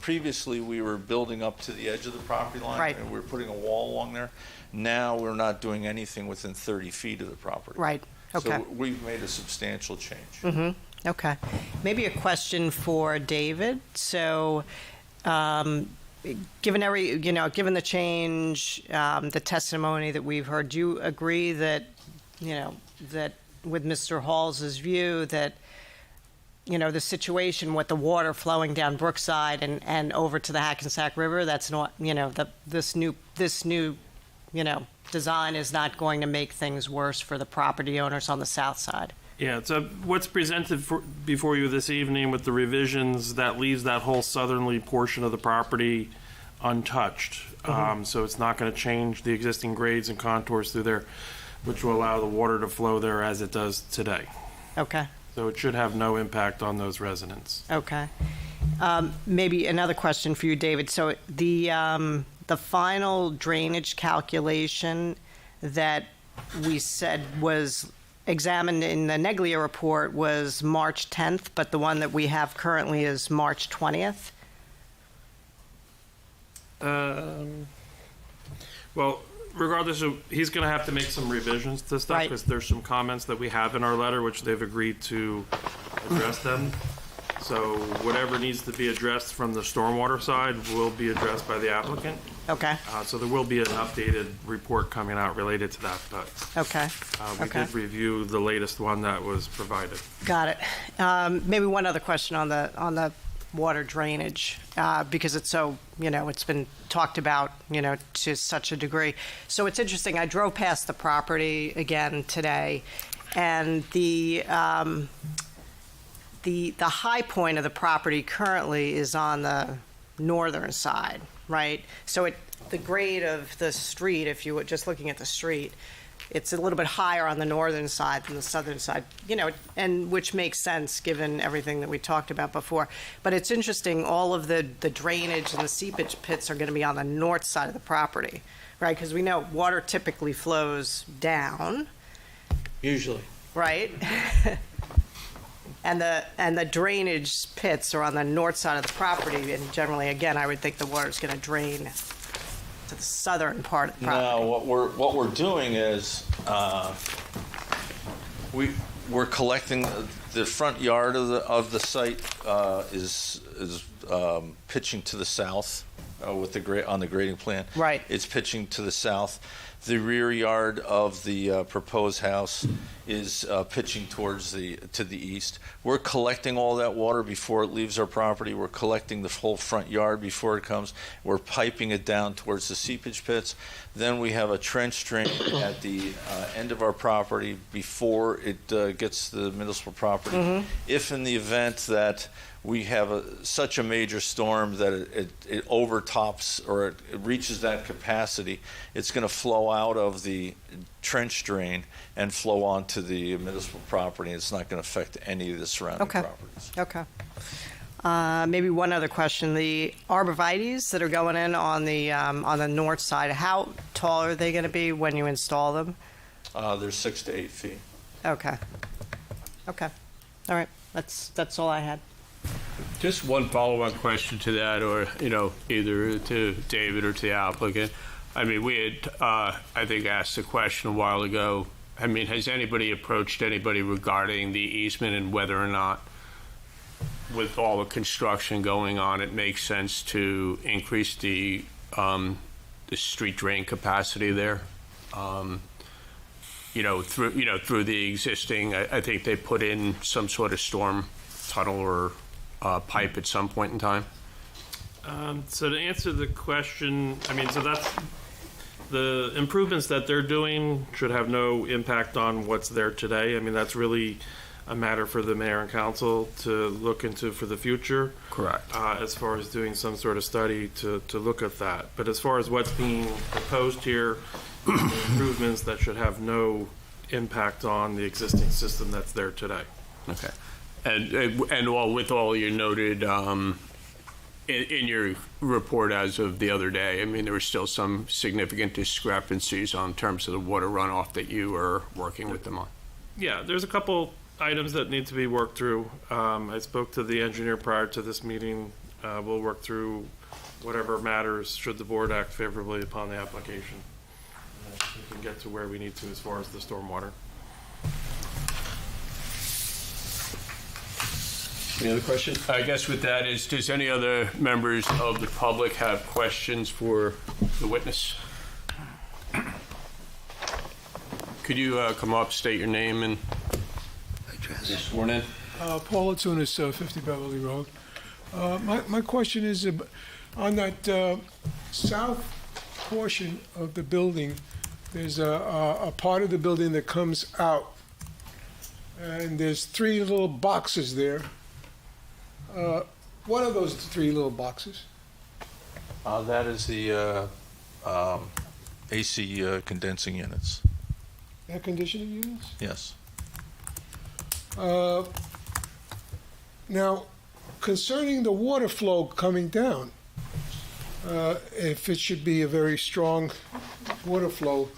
Speaker 6: Previously, we were building up to the edge of the property line.
Speaker 15: Right.
Speaker 6: And we were putting a wall along there. Now, we're not doing anything within 30 feet of the property.
Speaker 15: right. Okay.
Speaker 6: So we've made a substantial change.
Speaker 15: Mm-hmm. Okay. Maybe a question for David. So, given given the change, the testimony that we've heard, do you agree that, that with Mr. Hall's view that, the situation with the water flowing down Brookside and over to the Hackensack River, that's not, this new, design is not going to make things worse for the property owners on the south side?
Speaker 10: Yeah, so what's presented before you this evening with the revisions, that leaves that whole southerly portion of the property untouched. So it's not going to change the existing grades and contours through there, which will allow the water to flow there as it does today.
Speaker 15: Okay.
Speaker 10: So it should have no impact on those residents.
Speaker 15: Okay. Maybe another question for you, David. So the final drainage calculation that we said was examined in the Neglia report was March 10th, but the one that we have currently is March 20th?
Speaker 10: Well, regardless of, he's going to have to make some revisions to stuff
Speaker 15: Right.
Speaker 10: because there's some comments that we have in our letter which they've agreed to address them. So whatever needs to be addressed from the stormwater side will be addressed by the applicant.
Speaker 15: Okay.
Speaker 10: So there will be an updated report coming out related to that, but
Speaker 15: Okay.
Speaker 10: we
Speaker 15: Okay.
Speaker 10: did review the latest one that was provided.
Speaker 15: Got it. Maybe one other question on the water drainage, because it's so, it's been talked about, to such a degree. So it's interesting, I drove past the property again today, and the high point of the property currently is on the northern side, right? So the grade of the street, if you were just looking at the street, it's a little bit higher on the northern side than the southern side, and which makes sense given everything that we talked about before. But it's interesting, all of the drainage and the seepage pits are going to be on the north side of the property, right? Because we know water typically flows down.
Speaker 13: Usually.
Speaker 15: Right? And the drainage pits are on the north side of the property, and generally, again, I would think the water's going to drain to the southern part of the property.
Speaker 6: No, what we're doing is we're collecting the front yard of the site is pitching to the south with on the grading plan.
Speaker 15: Right.
Speaker 6: It's pitching to the south. The rear yard of the proposed house is pitching towards to the east. We're collecting all that water before it leaves our property. We're collecting the whole front yard before it comes. We're piping it down towards the seepage pits. Then we have a trench drain at the end of our property before it gets to the municipal property.
Speaker 15: Mm-hmm.
Speaker 6: If in the event that we have such a major storm that it overtops or it reaches that capacity, it's going to flow out of the trench drain and flow onto the municipal property. It's not going to affect any of the surrounding properties.
Speaker 15: Okay. Maybe one other question. The arborvitaes that are going in on the north side, how tall are they going to be when you install them?
Speaker 6: They're 6 to 8 feet.
Speaker 15: Okay. Okay. All right. That's all I had.
Speaker 4: Just one follow-on question to that, or, either to David or to the applicant. I mean, we had, I think, asked a question a while ago. I mean, has anybody approached anybody regarding the easement and whether or not, with all the construction going on, it makes sense to increase the street drain capacity there? Through the existing, I think they put in some sort of storm tunnel or pipe at some point in time.
Speaker 10: So to answer the question, I mean, so that's the improvements that they're doing should have no impact on what's there today. I mean, that's really a matter for the mayor and council to look into for the future.
Speaker 4: Correct.
Speaker 10: As far as doing some sort of study to look at that. But as far as what's being proposed here, improvements that should have no impact on the existing system that's there today.
Speaker 4: Okay. And with all you noted in your report as of the other day, I mean, there were still some significant discrepancies on terms of the water runoff that you were working with them on.
Speaker 10: Yeah, there's a couple items that need to be worked through. I spoke to the engineer prior to this meeting. We'll work through whatever matters should the board act favorably upon the application. We can get to where we need to as far as the stormwater.
Speaker 4: Any other questions? I guess with that is, does any other members of the public have questions for the witness? Could you come up, state your name and be sworn in?
Speaker 16: Paul Atsunas, 50 Beverly Road. My question is, on that south portion of the building, there's a part of the building that comes out, and there's 3 little boxes there. What are those 3 little boxes?
Speaker 6: That is the AC condensing units.
Speaker 16: Air conditioning units?
Speaker 6: Yes.
Speaker 16: Now, concerning the water flow coming down, if it should be a very strong water flow,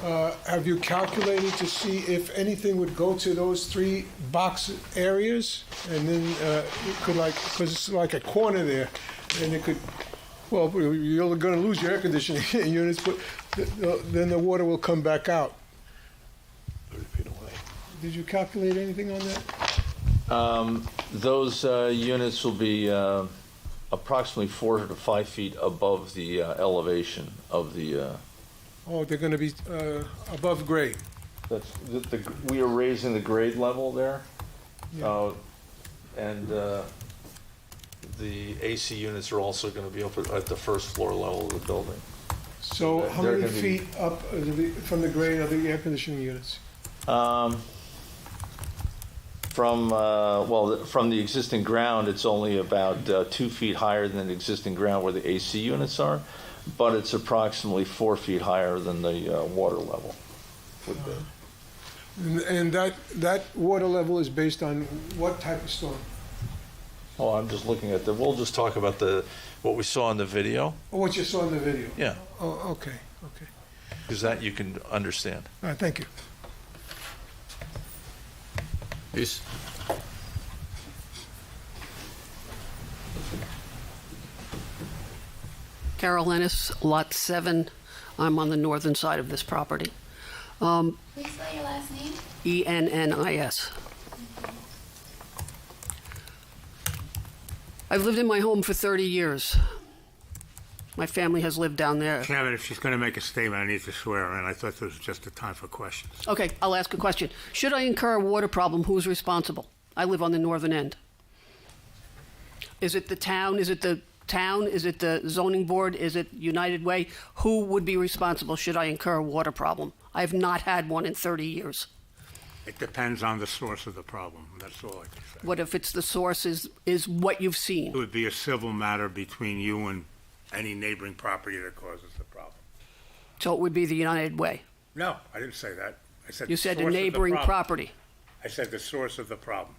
Speaker 16: have you calculated to see if anything would go to those 3 box areas? And then it could, like, because it's like a corner there, and it could, well, you're going to lose your air conditioning units, but then the water will come back out. 30 feet away. Did you calculate anything on that?
Speaker 6: Those units will be approximately 4 to 5 feet above the elevation of the.
Speaker 16: Oh, they're going to be above grade.
Speaker 6: That's we are raising the grade level there,
Speaker 16: Yeah.
Speaker 6: and the AC units are also going to be up at the first floor level of the building.
Speaker 16: So how
Speaker 6: they're
Speaker 16: many
Speaker 6: gonna be-
Speaker 16: feet up from the grade of the air conditioning units?
Speaker 6: From the existing ground, it's only about 2 feet higher than the existing ground where the AC units are, but it's approximately 4 feet higher than the water level would be.
Speaker 16: And that water level is based on what type of storm?
Speaker 6: Oh, I'm just looking at we'll just talk about what we saw in the video.
Speaker 16: Or what you saw in the video?
Speaker 6: Yeah.
Speaker 16: Oh, okay.
Speaker 6: Because that you can understand.
Speaker 16: All right, thank you.
Speaker 4: Please.
Speaker 17: Carol Ennis, Lot 7. I'm on the northern side of this property.
Speaker 18: Please spell your last name.
Speaker 17: ENNIS. I've lived in my home for 30 years. My family has lived down there.
Speaker 9: Chairman, if she's going to make a statement, I need to swear her in. I thought this was just a time for questions.
Speaker 17: Okay, I'll ask a question. Should I incur a water problem, who's responsible? I live on the northern end. Is it the town? Is it the town? Is it the zoning board? Is it United Way? Who would be responsible should I incur a water problem? I have not had one in 30 years.
Speaker 9: It depends on the source of the problem. That's all I can say.
Speaker 17: What if it's the source is what you've
Speaker 9: It
Speaker 17: seen?
Speaker 9: would be a civil matter between you and any neighboring property that causes the problem.
Speaker 17: So it would be the United Way.
Speaker 9: No, I didn't say that. I said
Speaker 17: You
Speaker 9: the
Speaker 17: said a
Speaker 9: source of the
Speaker 17: neighboring
Speaker 9: problem.
Speaker 17: property.
Speaker 9: I said the source of the problem.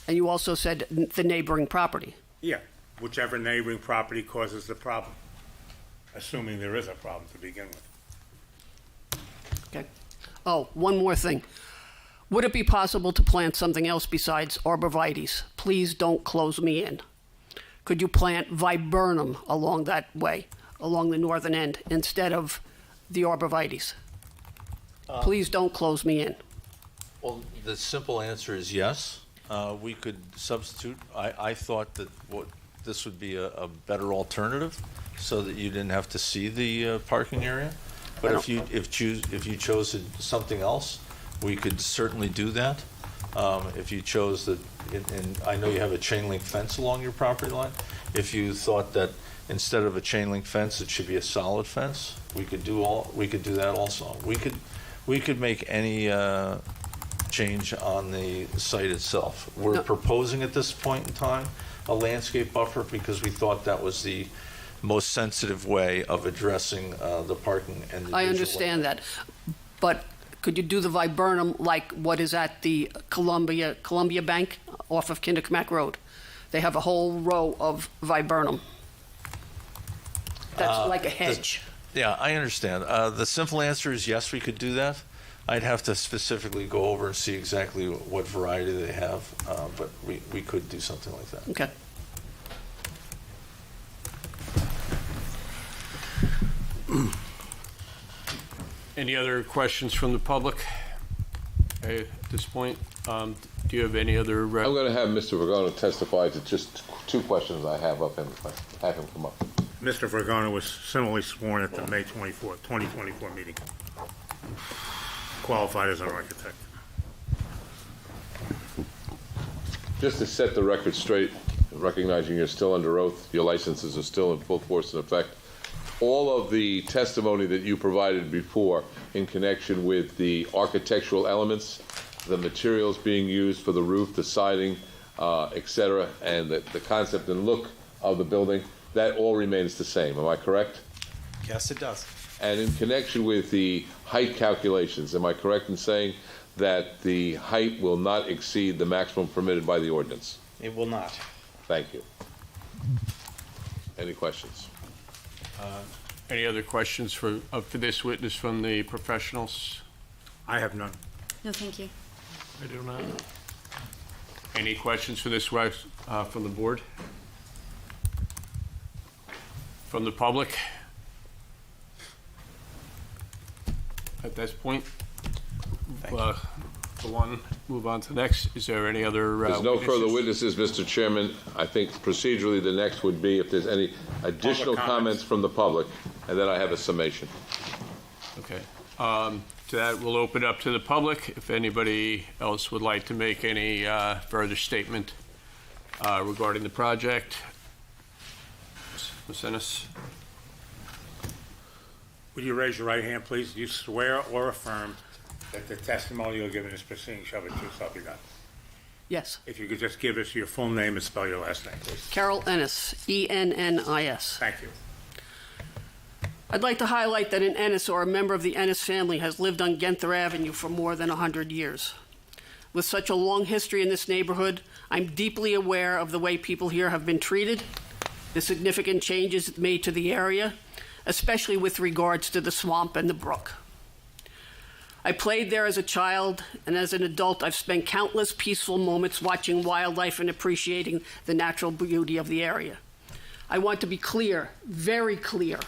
Speaker 17: And you also said the neighboring property.
Speaker 9: Yeah, whichever neighboring property causes the problem, assuming there is a problem to begin with.
Speaker 17: Okay. Oh, one more thing. Would it be possible to plant something else besides arborvitaes? Please don't close me in. Could you plant viburnum along that way, along the northern end, instead of the arborvitaes? Please don't close me in.
Speaker 6: Well, the simple answer is yes. We could substitute. I thought that this would be a better alternative, so that you didn't have to see the parking area. But if you chose something else, we could certainly do that. If you chose that, and I know you have a chain link fence along your property line. If you thought that instead of a chain link fence, it should be a solid fence. We could do that also. We could make any change on the site itself. We're proposing at this point in time a landscape buffer because we thought that was the most sensitive way of addressing the parking and the
Speaker 17: I
Speaker 6: visual
Speaker 17: understand that, but could you do the viburnum like what is at the Columbia Bank off of Kinderkmack Road? They have a whole row of viburnum. That's like a hedge.
Speaker 6: Yeah, I understand. The simple answer is yes, we could do that. I'd have to specifically go over and see exactly what variety they have, but we could do something like that.
Speaker 17: Okay.
Speaker 4: Any other questions from the public? Okay, at this point, do you have any other?
Speaker 8: I'm going to have Mr. Vergona testify to just two questions I have of him. If I have him come up.
Speaker 9: Mr. Vergona was similarly sworn at the May 24th, 2024 meeting. Qualified as an architect.
Speaker 8: Just to set the record straight, recognizing you're still under oath, your licenses are still in full force and effect. All of the testimony that you provided before in connection with the architectural elements, the materials being used for the roof, the siding, et cetera, and the concept and look of the building, that all remains the same. Am I correct?
Speaker 19: Yes, it does.
Speaker 8: And in connection with the height calculations, am I correct in saying that the height will not exceed the maximum permitted by the ordinance?
Speaker 19: It will not.
Speaker 8: Thank you. Any questions?
Speaker 4: Any other questions for this witness from the professionals?
Speaker 9: I have none.
Speaker 18: No, thank you.
Speaker 4: I do not. Any questions for this from the board? From the public? At this point, move on to the next. Is there any other
Speaker 8: There's no further witnesses, Mr. Chairman. I think procedurally the next would be if there's any additional comments from the public, and then I have a summation.
Speaker 4: Okay. To that, we'll open up to the public. If anybody else would like to make any further statement regarding the project. Ms. Ennis.
Speaker 9: Would you raise your right hand, please? Do you swear or affirm that the testimony you'll give in this proceeding shall be true, shall be done?
Speaker 17: Yes.
Speaker 9: If you could just give us your full name and spell your last name, please.
Speaker 17: Carol Ennis, E-N-N-I-S.
Speaker 9: Thank you.
Speaker 17: I'd like to highlight that an Ennis or a member of the Ennis family has lived on Genther Avenue for more than 100 years. With such a long history in this neighborhood, I'm deeply aware of the way people here have been treated, the significant changes made to the area, especially with regards to the swamp and the brook. I played there as a child, and as an adult, I've spent countless peaceful moments watching wildlife and appreciating the natural beauty of the area. I want to be clear, very clear.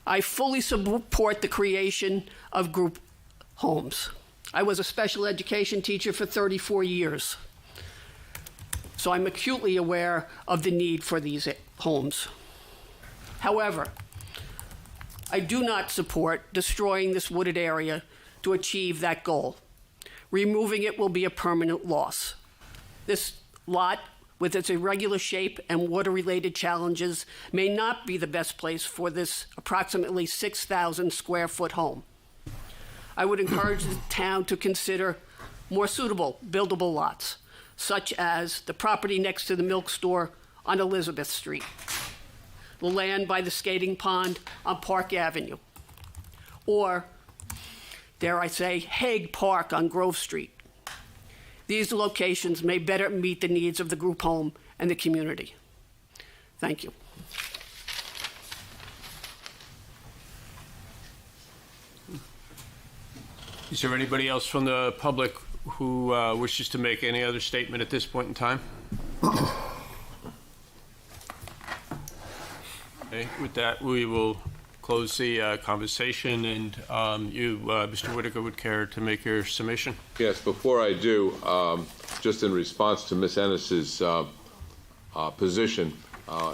Speaker 17: I fully support the creation of group homes. I was a special education teacher for 34 years, so I'm acutely aware of the need for these homes. However, I do not support destroying this wooded area to achieve that goal. Removing it will be a permanent loss. This lot, with its irregular shape and water-related challenges, may not be the best place for this approximately 6,000 square foot home. I would encourage the town to consider more suitable buildable lots, such as the property next to the milk store on Elizabeth Street, the land by the skating pond on Park Avenue, or, dare I say, Hague Park on Grove Street. These locations may better meet the needs of the group home and the community. Thank you.
Speaker 4: Is there anybody else from the public who wishes to make any other statement at this point in time? Okay, with that, we will close the conversation, and you, Mr. Whitaker, would care to make your summation?
Speaker 8: Yes, before I do, just in response to Ms. Ennis's position,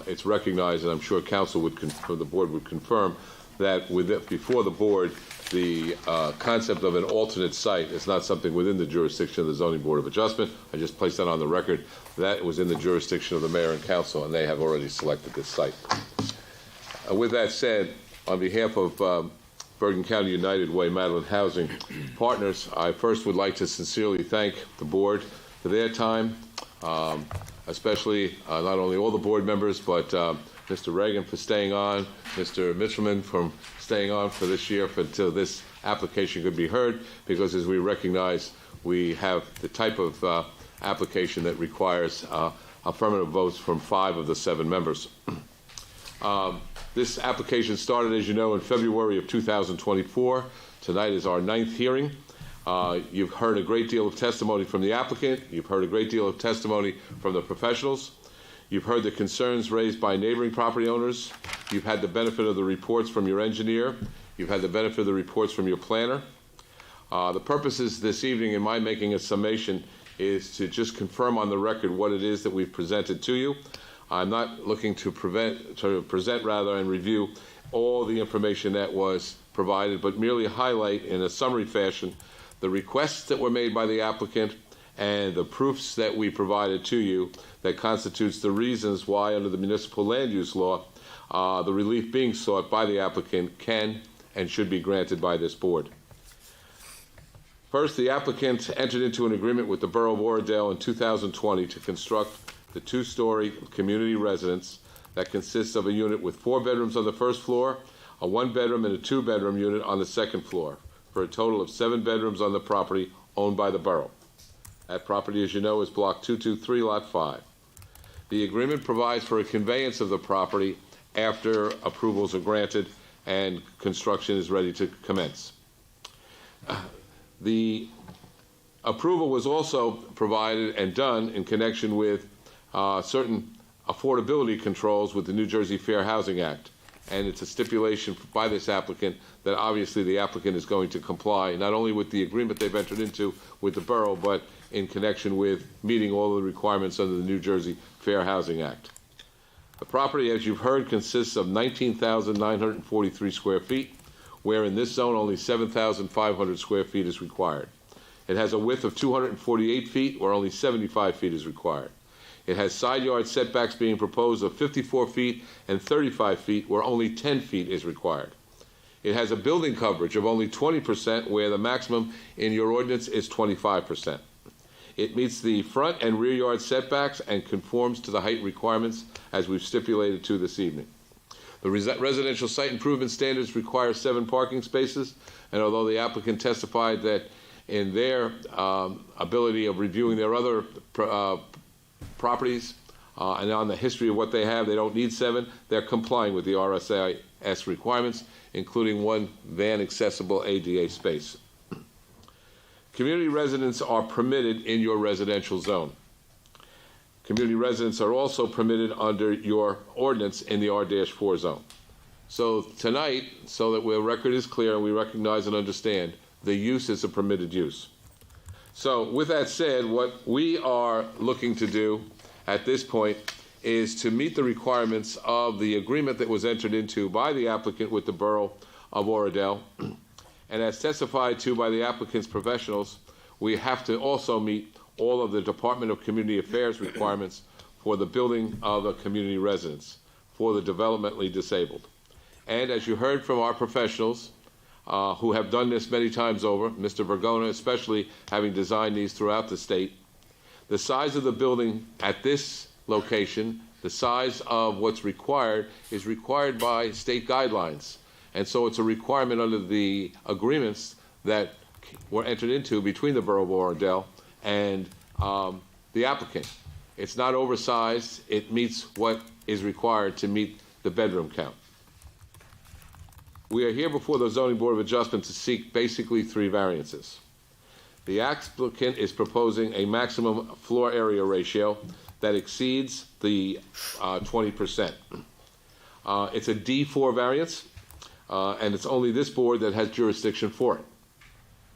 Speaker 8: it's recognized, and I'm sure council would the board would confirm, that before the board the concept of an alternate site is not something within the jurisdiction of the Zoning Board of Adjustment. I just placed that on the record. That was in the jurisdiction of the mayor and council, and they have already selected this site. With that said, on behalf of Bergen County United Way Madeline Housing Partners, I first would like to sincerely thank the board for their time, especially not only all the board members, but Mr. Reagan for staying on, Mr. Mitchellman for staying on for this year until this application could be heard, because as we recognize, we have the type of application that requires affirmative votes from 5 of the 7 members. This application started, as you know, in February of 2024. Tonight is our 9th hearing. You've heard a great deal of testimony from the applicant. You've heard a great deal of testimony from the professionals. You've heard the concerns raised by neighboring property owners. You've had the benefit of the reports from your engineer. You've had the benefit of the reports from your planner. The purposes this evening in my making a summation is to just confirm on the record what it is that we've presented to you. I'm not looking to present and review all the information that was provided, but merely highlight in a summary fashion the requests that were made by the applicant and the proofs that we provided to you that constitutes the reasons why, under the municipal land use law, the relief being sought by the applicant can and should be granted by this board. First, the applicant entered into an agreement with the Borough of Oradell in 2020 to construct the 2-story community residence that consists of a unit with 4 bedrooms on the first floor, a 1-bedroom and a 2-bedroom unit on the second floor, for a total of 7 bedrooms on the property owned by the borough. That property, as you know, is Block 223, Lot 5. The agreement provides for a conveyance of the property after approvals are granted and construction is ready to commence. The approval was also provided and done in connection with certain affordability controls with the New Jersey Fair Housing Act. And it's a stipulation by this applicant that obviously the applicant is going to comply not only with the agreement they've entered into with the borough, but in connection with meeting all the requirements under the New Jersey Fair Housing Act. The property, as you've heard, consists of 19,943 square feet, where in this zone only 7,500 square feet is required. It has a width of 248 feet, where only 75 feet is required. It has side yard setbacks being proposed of 54 feet and 35 feet, where only 10 feet is required. It has a building coverage of only 20%, where the maximum in your ordinance is 25%. It meets the front and rear yard setbacks and conforms to the height requirements as we've stipulated to this evening. The residential site improvement standards require 7 parking spaces, and although the applicant testified that in their ability of reviewing their other properties and on the history of what they have, they don't need 7, they're complying with the RSIS requirements, including 1 van accessible ADA space. Community residents are permitted in your residential zone. Community residents are also permitted under your ordinance in the R-4 zone. So tonight, so that the record is clear and we recognize and understand, the use is a permitted use. So with that said, what we are looking to do at this point is to meet the requirements of the agreement that was entered into by the applicant with the Borough of Oradell. And as testified to by the applicant's professionals, we have to also meet all of the Department of Community Affairs requirements for the building of a community residence for the developmentally disabled. And as you heard from our professionals, who have done this many times over, Mr. Vergona especially having designed these throughout the state, the size of the building at this location, the size of what's required, is required by state guidelines. And so it's a requirement under the agreements that were entered into between the Borough of Oradell and the applicant. It's not oversized. It meets what is required to meet the bedroom count. We are here before the Zoning Board of Adjustment to seek basically 3 variances. The applicant is proposing a maximum floor area ratio that exceeds the 20%. It's a D4 variance, and it's only this board that has jurisdiction for it.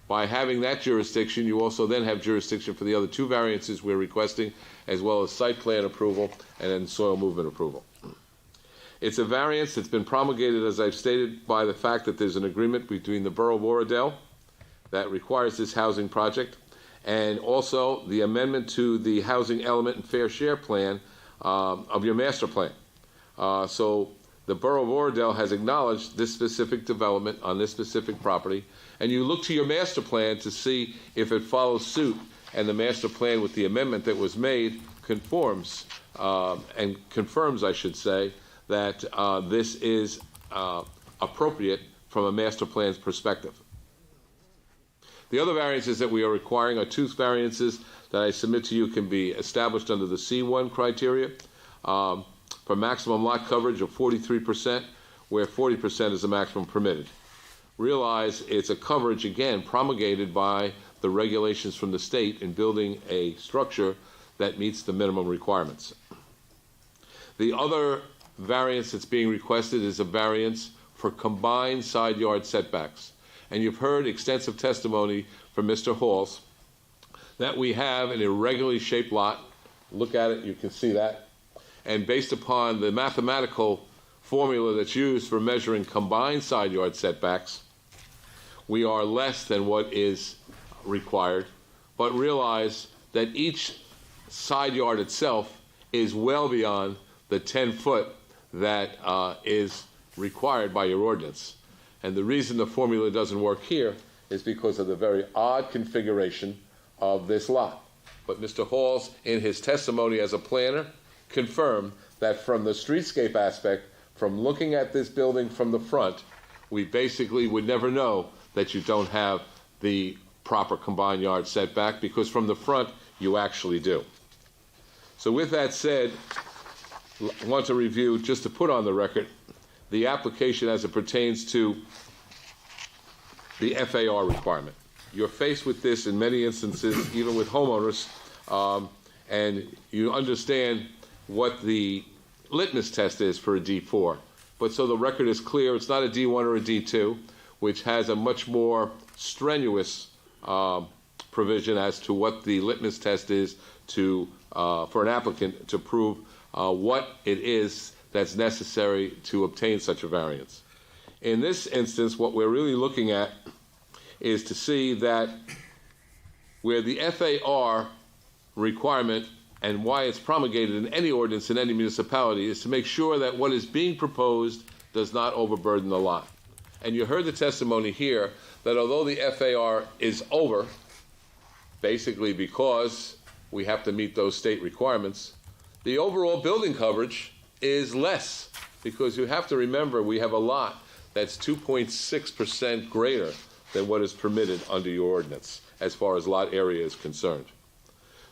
Speaker 8: By having that jurisdiction, you also then have jurisdiction for the other 2 variances we're requesting, as well as site plan approval and then soil movement approval. It's a variance that's been promulgated, as I've stated, by the fact that there's an agreement between the Borough of Oradell that requires this housing project, and also the amendment to the housing element and fair share plan of your master plan. So the Borough of Oradell has acknowledged this specific development on this specific property, and you look to your master plan to see if it follows suit, and the master plan with the amendment that was made conforms and confirms, I should say, that this is appropriate from a master plan's perspective. The other variances that we are requiring are two variances that I submit to you can be established under the C1 criteria for maximum lot coverage of 43%, where 40% is the maximum permitted. Realize it's a coverage, again, promulgated by the regulations from the state in building a structure that meets the minimum requirements. The other variance that's being requested is a variance for combined side yard setbacks. And you've heard extensive testimony from Mr. Halls that we have an irregularly shaped lot. Look at it, you can see that. And based upon the mathematical formula that's used for measuring combined side yard setbacks, we are less than what is required, but realize that each side yard itself is well beyond the 10-foot that is required by your ordinance. And the reason the formula doesn't work here is because of the very odd configuration of this lot. But Mr. Halls, in his testimony as a planner, confirmed that from the streetscape aspect, from looking at this building from the front, we basically would never know that you don't have the proper combined yard setback, because from the front, you actually do. So with that said, I want to review, just to put on the record, the application as it pertains to the FAR requirement. You're faced with this in many instances, even with homeowners, and you understand what the litmus test is for a D4. But so the record is clear, it's not a D1 or a D2, which has a much more strenuous provision as to what the litmus test is to for an applicant to prove what it is that's necessary to obtain such a variance. In this instance, what we're really looking at is to see that where the FAR requirement and why it's promulgated in any ordinance in any municipality is to make sure that what is being proposed does not overburden the lot. And you heard the testimony here that although the FAR is over, basically because we have to meet those state requirements, the overall building coverage is less, because you have to remember we have a lot that's 2.6% greater than what is permitted under your ordinance as far as lot area is concerned.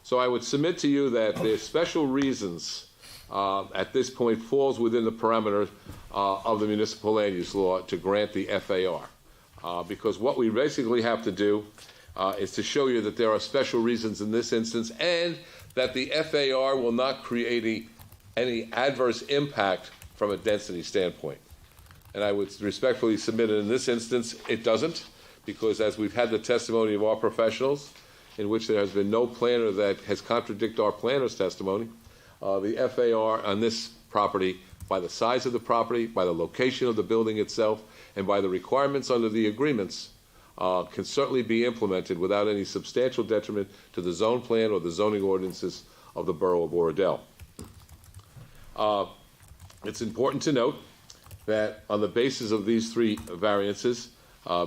Speaker 8: So I would submit to you that the special reasons at this point falls within the parameter of the municipal land use law to grant the FAR. Because what we basically have to do is to show you that there are special reasons in this instance, and that the FAR will not create any adverse impact from a density standpoint. And I would respectfully submit it in this instance, it doesn't, because as we've had the testimony of our professionals, in which there has been no planner that has contradicted our planner's testimony, the FAR on this property, by the size of the property, by the location of the building itself, and by the requirements under the agreements, can certainly be implemented without any substantial detriment to the zone plan or the zoning ordinances of the Borough of Oradell. It's important to note that on the basis of these three variances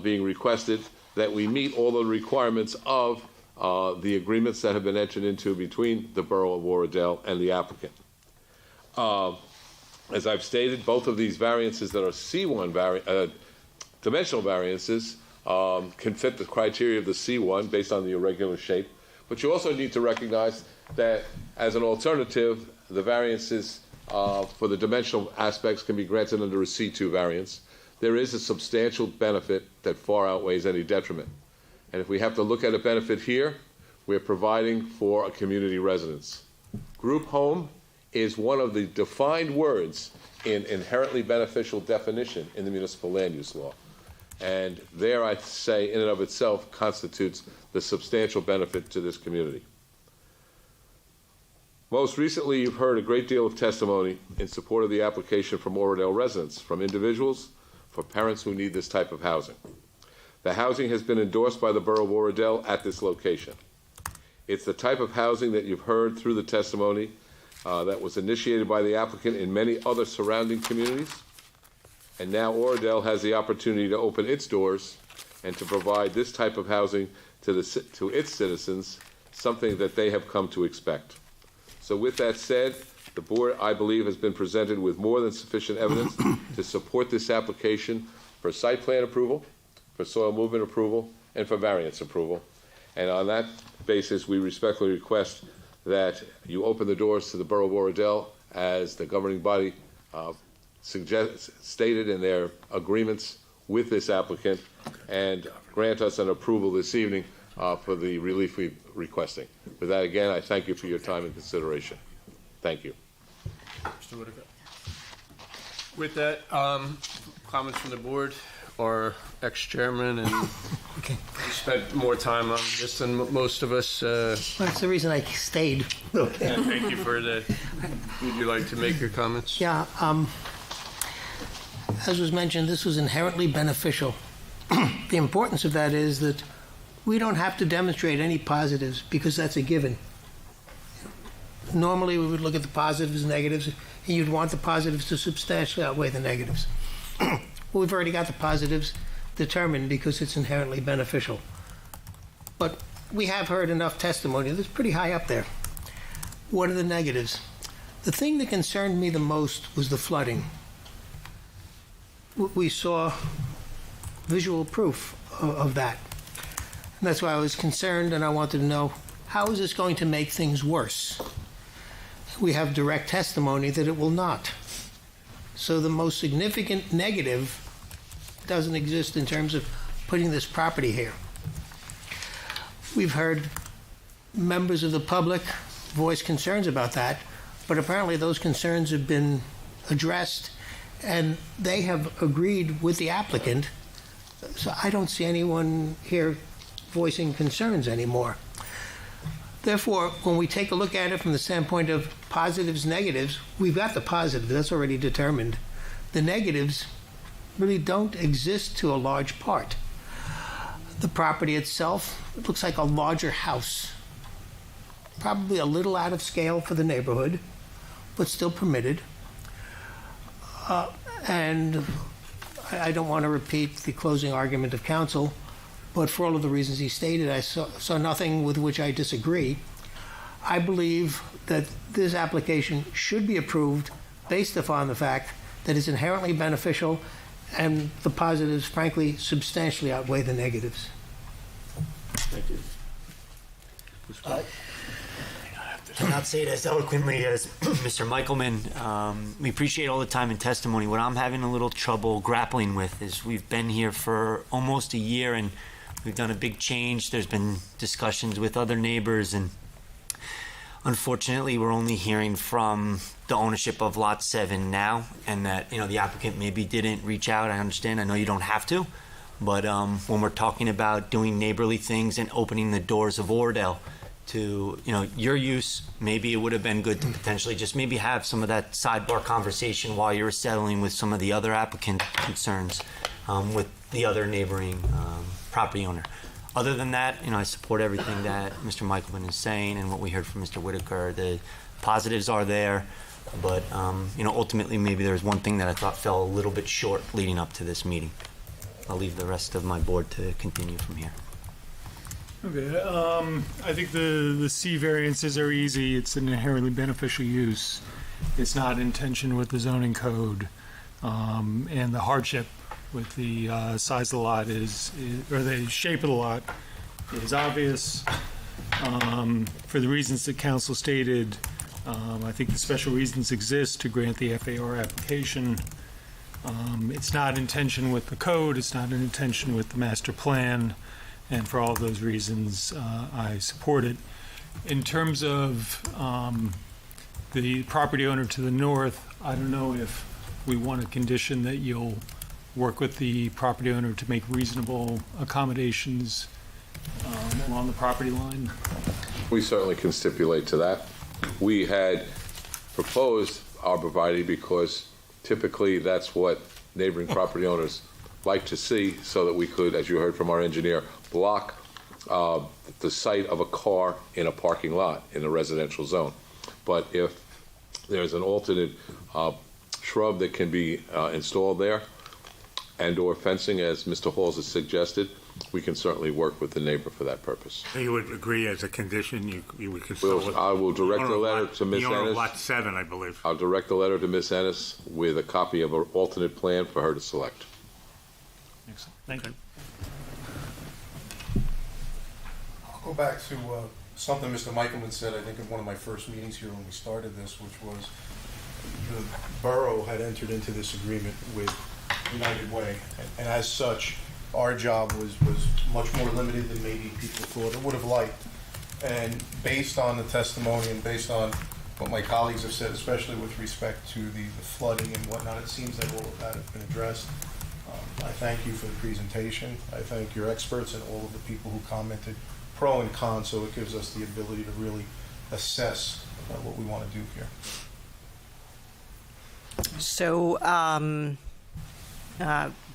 Speaker 8: being requested, that we meet all the requirements of the agreements that have been entered into between the Borough of Oradell and the applicant. As I've stated, both of these variances that are C1 dimensional variances can fit the criteria of the C1 based on the irregular shape. But you also need to recognize that as an alternative, the variances for the dimensional aspects can be granted under a C2 variance. There is a substantial benefit that far outweighs any detriment. And if we have to look at a benefit here, we're providing for a community residence. Group home is one of the defined words in inherently beneficial definition in the municipal land use law. And there, I say, in and of itself, constitutes the substantial benefit to this community. Most recently, you've heard a great deal of testimony in support of the application from Oradell residents, from individuals, for parents who need this type of housing. The housing has been endorsed by the Borough of Oradell at this location. It's the type of housing that you've heard through the testimony that was initiated by the applicant in many other surrounding communities. And now Oradell has the opportunity to open its doors and to provide this type of housing to its citizens, something that they have come to expect. So with that said, the board, I believe, has been presented with more than sufficient evidence to support this application for site plan approval, for soil movement approval, and for variance approval. And on that basis, we respectfully request that you open the doors to the Borough of Oradell as the governing body stated in their agreements with this applicant, and grant us an approval this evening for the relief we're requesting. With that, again, I thank you for your time and consideration. Thank you.
Speaker 4: Mr. Whitaker. With that, comments from the board or ex-chairman, and
Speaker 12: Okay.
Speaker 4: you spent more time on this than most of us.
Speaker 12: That's the reason I stayed. Okay.
Speaker 4: And thank you for that. Would you like to make your comments?
Speaker 12: Yeah, as was mentioned, this was inherently beneficial. The importance of that is that we don't have to demonstrate any positives because that's a given. Normally, we would look at the positives and negatives, and you'd want the positives to substantially outweigh the negatives. Well, we've already got the positives determined because it's inherently beneficial. But we have heard enough testimony that's pretty high up there. What are the negatives? The thing that concerned me the most was the flooding. We saw visual proof of that. And that's why I was concerned, and I wanted to know, how is this going to make things worse? We have direct testimony that it will not. So the most significant negative doesn't exist in terms of putting this property here. We've heard members of the public voice concerns about that, but apparently those concerns have been addressed, and they have agreed with the applicant. So I don't see anyone here voicing concerns anymore. Therefore, when we take a look at it from the standpoint of positives, negatives, we've got the positive, that's already determined. The negatives really don't exist to a large part. The property itself, it looks like a larger house. Probably a little out of scale for the neighborhood, but still permitted. And I don't want to repeat the closing argument of counsel, but for all of the reasons he stated, I saw nothing with which I disagree. I believe that this application should be approved based upon the fact that it's inherently beneficial, and the positives, frankly, substantially outweigh the negatives.
Speaker 4: Thank you.
Speaker 13: Cannot say it as eloquently as Mr. Michelman. We appreciate all the time and testimony. What I'm having a little trouble grappling with is we've been here for almost a year, and we've done a big change. There's been discussions with other neighbors, and unfortunately, we're only hearing from the ownership of Lot 7 now, and that, the applicant maybe didn't reach out. I understand. I know you don't have to, but when we're talking about doing neighborly things and opening the doors of Oradell to, your use, maybe it would have been good to potentially just maybe have some of that sidebar conversation while you were settling with some of the other applicant concerns with the other neighboring property owner. Other than that, I support everything that Mr. Michelman is saying and what we heard from Mr. Whitaker. The positives are there, but ultimately maybe there's one thing that I thought fell a little bit short leading up to this meeting. I'll leave the rest of my board to continue from here.
Speaker 7: Okay, I think the C variances are easy. It's an inherently beneficial use. It's not in tension with the zoning code, and the hardship with the size of the lot or the shape of the lot is obvious. For the reasons that council stated, I think the special reasons exist to grant the FAR application. It's not in tension with the code. It's not in tension with the master plan. And for all of those reasons, I support it. In terms of the property owner to the north, I don't know if we want a condition that you'll work with the property owner to make reasonable accommodations along the property line.
Speaker 8: We certainly can stipulate to that. We had proposed arborvitae because typically that's what neighboring property owners like to see, so that we could, as you heard from our engineer, block the sight of a car in a parking lot in a residential zone. But if there's an alternate shrub that can be installed there, and/or fencing, as Mr. Halls has suggested, we can certainly work with the neighbor for that purpose.
Speaker 9: So you would agree as a condition, you would consult with...
Speaker 8: I will direct a letter to Ms.
Speaker 9: The owner of
Speaker 8: Ennis.
Speaker 9: Lot 7, I believe.
Speaker 8: I'll direct a letter to Ms. Ennis with a copy of an alternate plan for her to select.
Speaker 10: Excellent. Thank you.
Speaker 14: I'll go back to something Mr. Michaelman said, I think, in one of my first meetings here when we started this, which was the borough had entered into this agreement with United Way, and as such, our job was much more limited than maybe people thought or would have liked. And based on the testimony and based on what my colleagues have said, especially with respect to the flooding and whatnot, it seems that all of that has been addressed. I thank you for the presentation. I thank your experts and all of the people who commented pro and con, so it gives us the ability to really assess what we want to do here.
Speaker 15: So,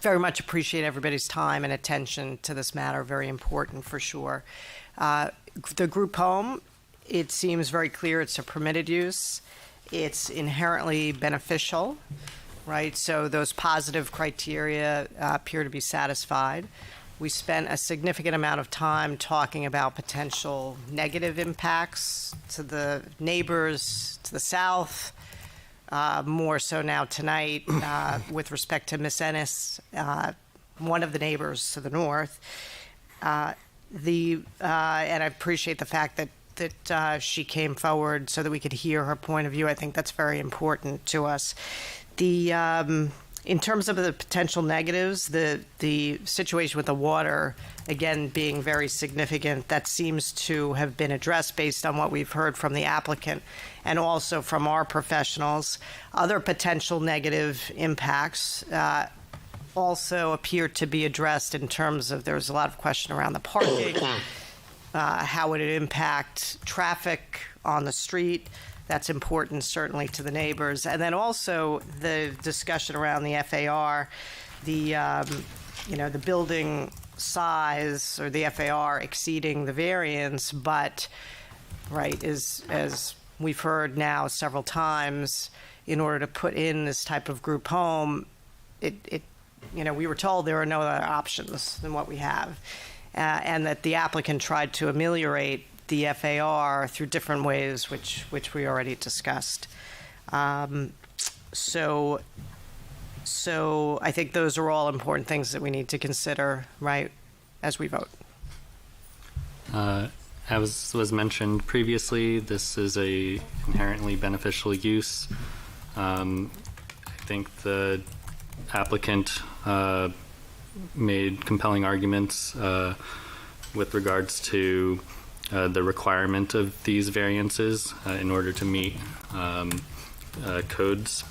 Speaker 15: very much appreciate everybody's time and attention to this matter. Very important for sure. The group home, it seems very clear it's a permitted use. It's inherently beneficial, right? So those positive criteria appear to be satisfied. We spent a significant amount of time talking about potential negative impacts to the neighbors to the south, more so now tonight with respect to Ms. Ennis, one of the neighbors to the north. And I appreciate the fact that she came forward so that we could hear her point of view. I think that's very important to us. In terms of the potential negatives, the situation with the water, again, being very significant, that seems to have been addressed based on what we've heard from the applicant and also from our professionals. Other potential negative impacts also appear to be addressed in terms of there's a lot of question around the parking, how would it impact traffic on the street. That's important, certainly, to the neighbors. And then also the discussion around the FAR, the building size or the FAR exceeding the variance, but, right, as we've heard now several times, in order to put in this type of group home, we were told there are no other options than what we have, and that the applicant tried to ameliorate the FAR through different ways, which we already discussed. So I think those are all important things that we need to consider, right, as we vote.
Speaker 20: As was mentioned previously, this is a inherently beneficial use. I think the applicant made compelling arguments with regards to the requirement of these variances in order to meet codes,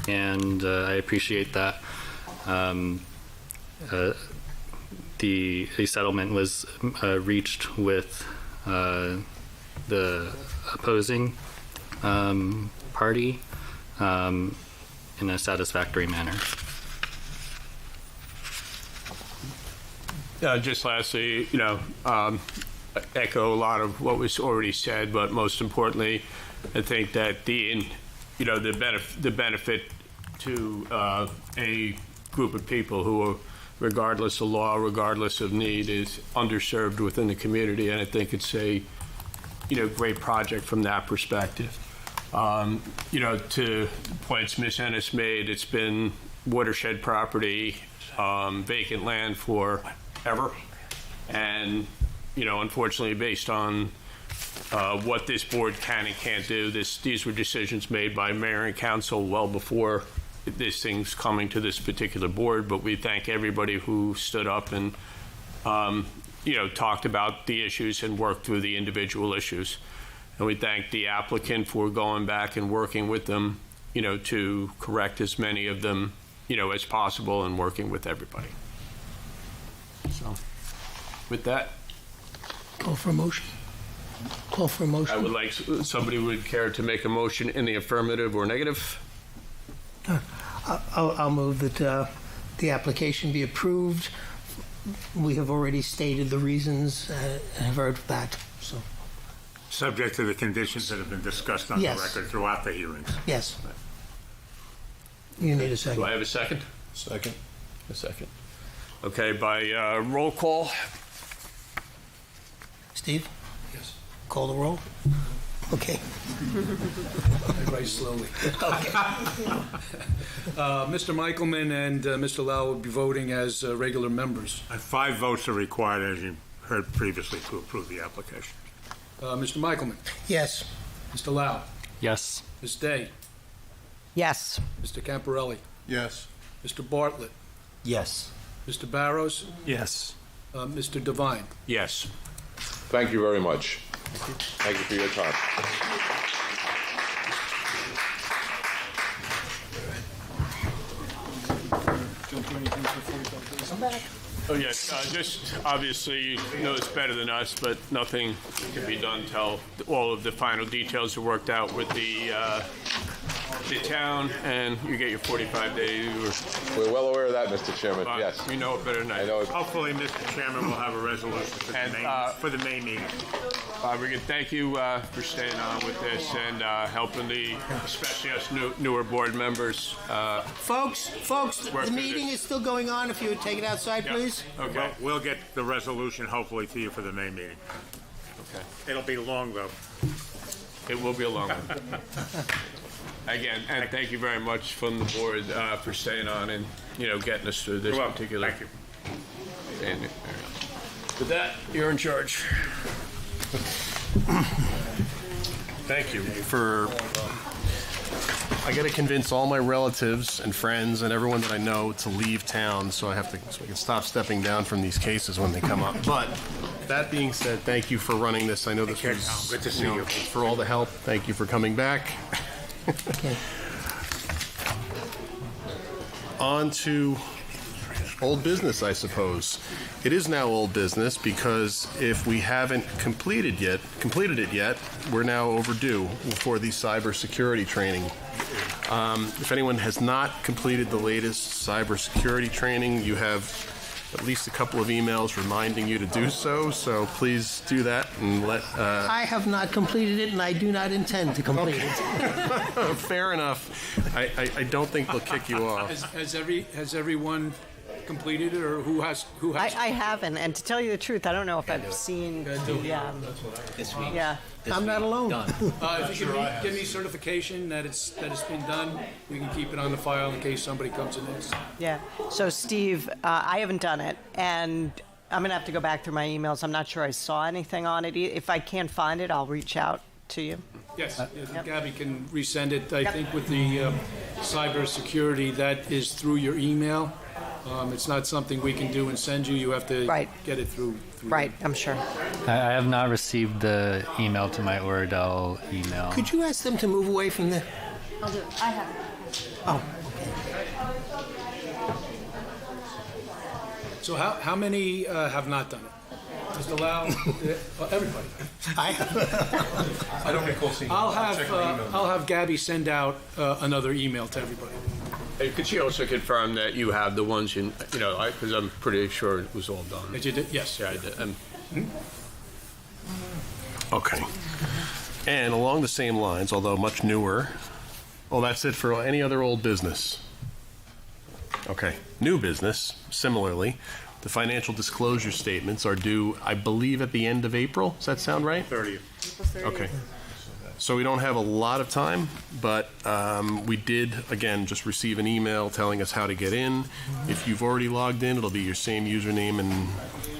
Speaker 20: and I appreciate that. The settlement was reached with the opposing party in a satisfactory manner.
Speaker 4: Just lastly, echo a lot of what was already said, but most importantly, I think that the benefit to a group of people who are, regardless of law, regardless of need, is underserved within the community, and I think it's a great project from that perspective. To points Ms. Ennis made, it's been watershed property, vacant land forever, and unfortunately, based on what this board can and can't do, these were decisions made by mayor and council well before this thing's coming to this particular board. But we thank everybody who stood up and talked about the issues and worked through the individual issues. And we thank the applicant for going back and working with them, to correct as many of them, as possible, and working with everybody. So, with that.
Speaker 12: Call for a motion. Call for a motion.
Speaker 4: I would like, somebody would care to make a motion in the affirmative or negative?
Speaker 12: I'll move that the application be approved. We have already stated the reasons and have heard that, so.
Speaker 9: Subject to the conditions that have been discussed on the
Speaker 12: Yes.
Speaker 9: record throughout the hearings.
Speaker 12: Yes. You need a second.
Speaker 4: Do I have a second?
Speaker 14: Second.
Speaker 4: A second. Okay, by roll call.
Speaker 12: Steve? Yes. Call the roll? Okay.
Speaker 5: I write slowly. Mr. Michaelman and Mr. Lau will be voting as regular members.
Speaker 9: And 5 votes are required, as you heard previously, to approve the application.
Speaker 5: Mr. Michaelman,
Speaker 12: Yes.
Speaker 5: Mr. Lau,
Speaker 20: Yes.
Speaker 5: Ms. Day,
Speaker 15: Yes.
Speaker 5: Mr. Camparelli,
Speaker 14: Yes.
Speaker 5: Mr. Bartlett,
Speaker 13: Yes.
Speaker 5: Mr. Barrows,
Speaker 7: Yes.
Speaker 5: Mr. Devine.
Speaker 4: Yes.
Speaker 8: Thank you very much. Thank you for your time.
Speaker 4: Oh, yes, just obviously, you know this better than us, but nothing can be done till all of the final details are worked out with the town, and you get your 45 days.
Speaker 8: We're well aware of that, Mr. Chairman, yes.
Speaker 4: You know it better than I
Speaker 8: know it.
Speaker 9: Hopefully, Mr. Chairman, we'll have a resolution for the May meeting.
Speaker 4: We can thank you for staying on with this and helping especially us newer board members.
Speaker 12: Folks, the meeting is still going on. If you would take it outside, please.
Speaker 4: Okay.
Speaker 9: Well, we'll get the resolution hopefully to you for the May meeting.
Speaker 4: Okay.
Speaker 9: It'll be long, though.
Speaker 4: It will be a long one. Again, and thank you very much from the board for staying on and, getting us through this
Speaker 9: You're welcome.
Speaker 4: particular.
Speaker 9: Thank you.
Speaker 4: And with that, you're in charge.
Speaker 2: Thank you for. I got to convince all my relatives and friends and everyone that I know to leave town, so I can stop stepping down from these cases when they come up. But that being said, thank you for running this. I know this was
Speaker 9: Good to see you.
Speaker 2: for all the help. Thank you for coming back. On to old business, I suppose. It is now old business because if we haven't completed it yet, we're now overdue for the cybersecurity training. If anyone has not completed the latest cybersecurity training, you have at least a couple of emails reminding you to do so. So please do that and let.
Speaker 12: I have not completed it, and I do not intend to complete it.
Speaker 2: Fair enough. I don't think they'll kick you off.
Speaker 5: Has everyone completed it, or who has?
Speaker 15: I haven't, and to tell you the truth, I don't know if I've seen the.
Speaker 19: This week.
Speaker 15: Yeah.
Speaker 12: I'm not alone.
Speaker 5: If you can give me certification that it's been done, we can keep it on the file in case somebody comes in next.
Speaker 15: Yeah. So, Steve, I haven't done it, and I'm going to have to go back through my emails. I'm not sure I saw anything on it. If I can't find it, I'll reach out to you.
Speaker 5: Yes, Gabby can resend it. I think with the cybersecurity, that is through your email. It's not something we can do and send you. You have to get it through.
Speaker 15: Right, I'm sure.
Speaker 20: I have not received the email to my Oradell email.
Speaker 12: Could you ask them to move away from the...
Speaker 11: I'll do it. I have it.
Speaker 12: Oh,
Speaker 5: So how many have not done it? Mr. Lau? Everybody.
Speaker 14: I don't recall seeing it.
Speaker 5: I'll have Gabby send out another email to everybody.
Speaker 4: Hey, could you also confirm that you have the ones because I'm pretty sure it was all done.
Speaker 5: That you did? Yes.
Speaker 4: Yeah, I did.
Speaker 2: Okay. And along the same lines, although much newer, that's it for any other old business. Okay. New business, similarly, the financial disclosure statements are due, I believe, at the end of April. Does that sound right?
Speaker 9: 30th.
Speaker 2: Okay. So we don't have a lot of time, but we did, again, just receive an email telling us how to get in. If you've already logged in, it'll be your same username and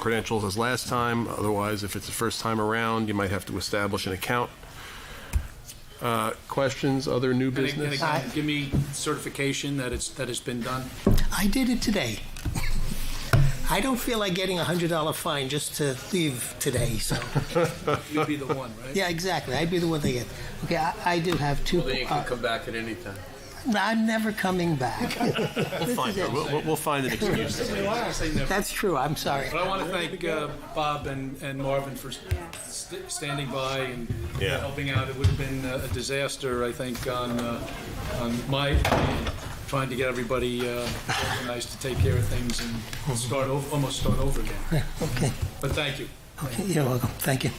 Speaker 2: credentials as last time. Otherwise, if it's the first time around, you might have to establish an account. Questions, other new business?
Speaker 5: And again, give me certification that it's been done.
Speaker 12: I did it today. I don't feel like getting a $100 fine just to leave today, so.
Speaker 5: You'd be the one, right?
Speaker 12: Yeah, exactly. I'd be the one to get. Okay, I do have two.
Speaker 4: Well, then you can come back at any time.
Speaker 12: I'm never coming back.
Speaker 2: We'll find an excuse.
Speaker 12: That's true, I'm sorry.
Speaker 5: But I want to thank Bob and Marvin for standing by and helping out. It would have been a disaster, I think, on my trying to get everybody organized to take care of things and almost start over again.
Speaker 12: Okay.
Speaker 5: But thank you.
Speaker 12: Okay, you're welcome. Thank you.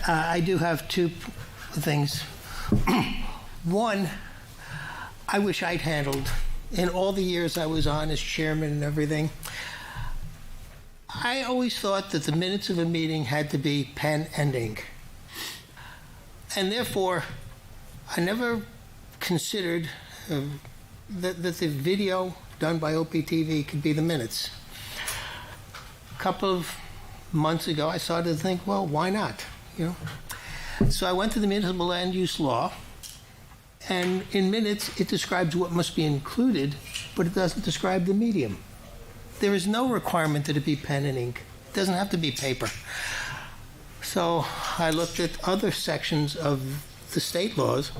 Speaker 12: I do have two things. One, I wish I'd handled, in all the years I was on as chairman and everything, I always thought that the minutes of a meeting had to be pen and ink. And therefore, I never considered that the video done by OPTV could be the minutes. A couple of months ago, I started to think, well, why not? So I went to the municipal land use law, and in minutes, it describes what must be included, but it doesn't describe the medium. There is no requirement that it be pen and ink. It doesn't have to be paper. So I looked at other sections of the state laws,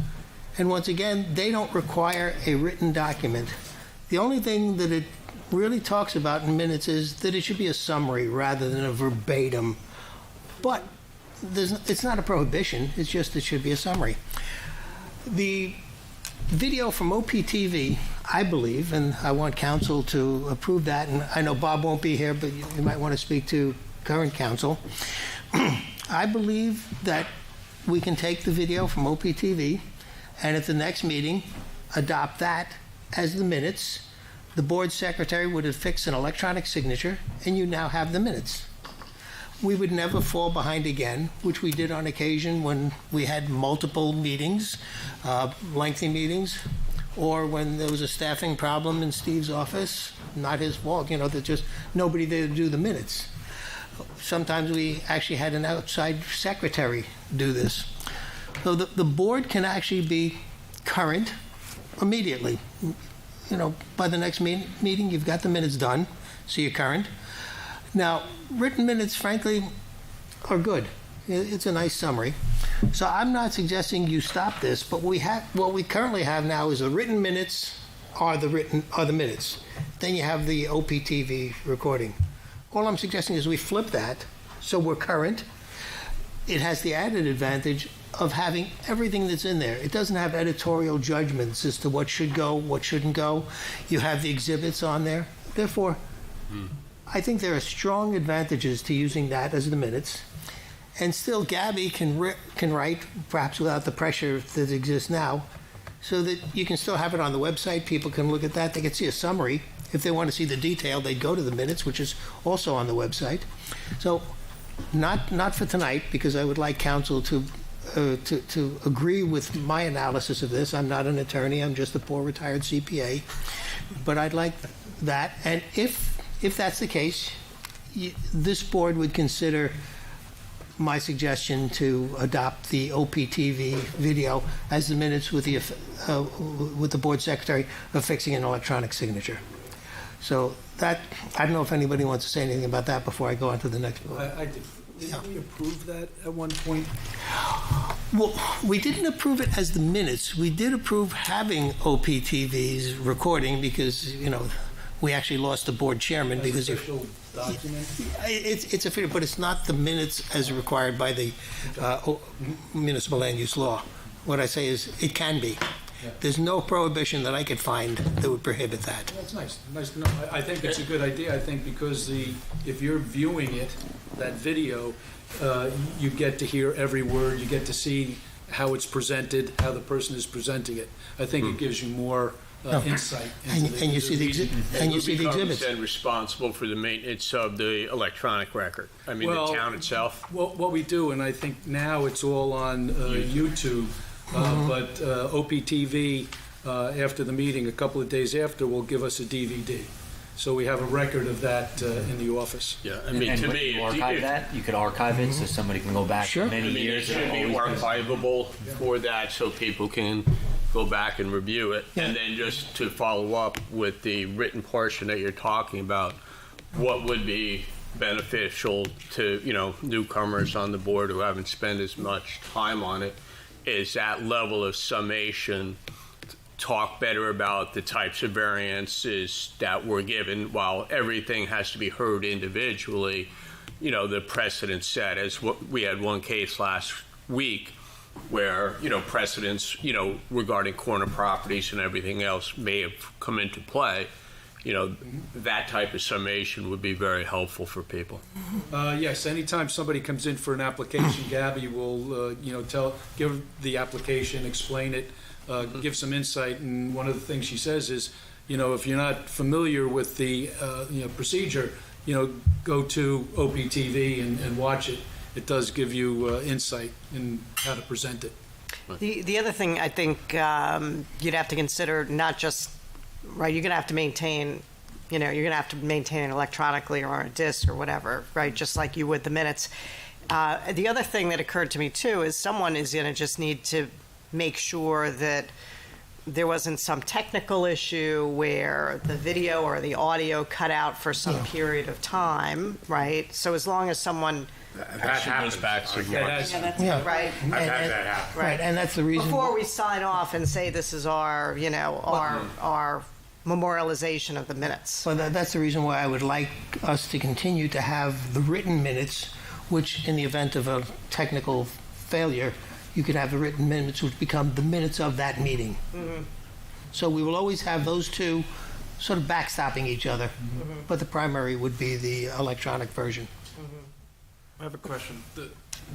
Speaker 12: and once again, they don't require a written document. The only thing that it really talks about in minutes is that it should be a summary rather than a verbatim. But it's not a prohibition, it's just it should be a summary. The video from OPTV, I believe, and I want council to approve that, and I know Bob won't be here, but you might want to speak to current council. I believe that we can take the video from OPTV and at the next meeting adopt that as the minutes. The board secretary would affix an electronic signature, and you now have the minutes. We would never fall behind again, which we did on occasion when we had multiple meetings, lengthy meetings, or when there was a staffing problem in Steve's office. Not his fault, there's just nobody there to do the minutes. Sometimes we actually had an outside secretary do this. So the board can actually be current immediately. By the next meeting, you've got the minutes done, so you're current. Now, written minutes, frankly, are good. It's a nice summary. So I'm not suggesting you stop this, but what we currently have now is the written minutes are the minutes. Then you have the OPTV recording. All I'm suggesting is we flip that so we're current. It has the added advantage of having everything that's in there. It doesn't have editorial judgments as to what should go, what shouldn't go. You have the exhibits on there. Therefore, I think there are strong advantages to using that as the minutes. And still, Gabby can write, perhaps without the pressure that exists now, so that you can still have it on the website. People can look at that. They can see a summary. If they want to see the detail, they go to the minutes, which is also on the website. So not for tonight, because I would like council to agree with my analysis of this. I'm not an attorney. I'm just a poor retired CPA. But I'd like that. And if that's the case, this board would consider my suggestion to adopt the OPTV video as the minutes with the board secretary affixing an electronic signature. So that, I don't know if anybody wants to say anything about that before I go on to the next one.
Speaker 5: I did. Didn't we approve that at one point?
Speaker 12: Well, we didn't approve it as the minutes. We did approve having OPTV's recording because, we actually lost the board chairman because
Speaker 5: official document?
Speaker 12: It's official, but it's not the minutes as required by the municipal land use law. What I say is it can be. Yeah. There's no prohibition that I could find that would prohibit that.
Speaker 5: That's nice. Nice to know. I think it's a good idea. I think because if you're viewing it, that video, you get to hear every word. You get to see how it's presented, how the person is presenting it. I think it gives you more insight.
Speaker 12: And you see the exhibits.
Speaker 4: Then responsible for the maintenance of the electronic record. I mean, the town itself.
Speaker 5: Well, what we do, and I think now it's all on YouTube. But OPTV, after the meeting, a couple of days after, will give us a DVD. So we have a record of that in the office.
Speaker 4: Yeah, I mean, to me,
Speaker 13: you archive that, you could archive it so somebody can go back many years.
Speaker 4: It should be archivable for that so people can go back and review it. Yeah. And then just to follow up with the written portion that you're talking about, what would be beneficial to, newcomers on the board who haven't spent as much time on it, is that level of summation talk better about the types of variances that were given. While everything has to be heard individually, the precedent set, as we had one case last week where, precedents, regarding corner properties and everything else may have come into play. That type of summation would be very helpful for people.
Speaker 5: Yes, anytime somebody comes in for an application, Gabby will, give the application, explain it, give some insight, and one of the things she says is, if you're not familiar with the, procedure, go to OPTV and watch it. It does give you insight in how to present it.
Speaker 15: The other thing I think you'd have to consider, not just, right, you're going to have to maintain, you're going to have to maintain it electronically or on a disk or whatever, right, just like you would the minutes. The other thing that occurred to me, too, is someone is going to just need to make sure that there wasn't some technical issue where the video or the audio cut out for some period of time, right? So as long as someone...
Speaker 2: That happens. Back
Speaker 15: Yeah, right.
Speaker 9: I've had that happen.
Speaker 12: Right, and that's the reason.
Speaker 15: Before we sign off and say this is our, our memorialization of the minutes.
Speaker 12: Well, that's the reason why I would like us to continue to have the written minutes, which in the event of a technical failure, you could have the written minutes which become the minutes of that meeting.
Speaker 15: Mm-hmm.
Speaker 12: So we will always have those two sort of backstopping each other, but the primary would be the electronic version.
Speaker 10: I have a question.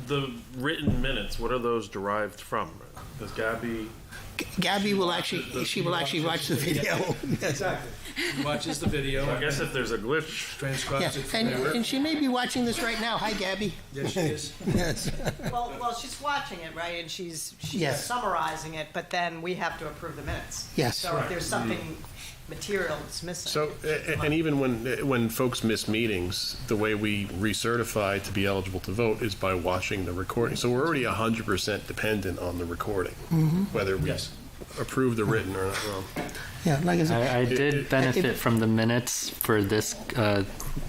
Speaker 10: The written minutes, what are those derived from? Does
Speaker 12: Gabby will actually, she will actually watch the video.
Speaker 5: Exactly. She watches the video.
Speaker 10: So I guess if there's a glitch,
Speaker 5: transcribes it.
Speaker 12: And she may be watching this right now. Hi, Gabby.
Speaker 5: Yes, she is.
Speaker 12: Yes.
Speaker 15: Well, she's watching it, right, and she's
Speaker 12: Yes.
Speaker 15: summarizing it, but then we have to approve the minutes.
Speaker 12: Yes.
Speaker 15: So if there's something material that's missing.
Speaker 2: So, and even when folks miss meetings, the way we recertify to be eligible to vote is by watching the recording. So we're already 100% dependent on the recording, whether we approve the written or not.
Speaker 12: Yeah, like I said,
Speaker 20: I did benefit from the minutes for this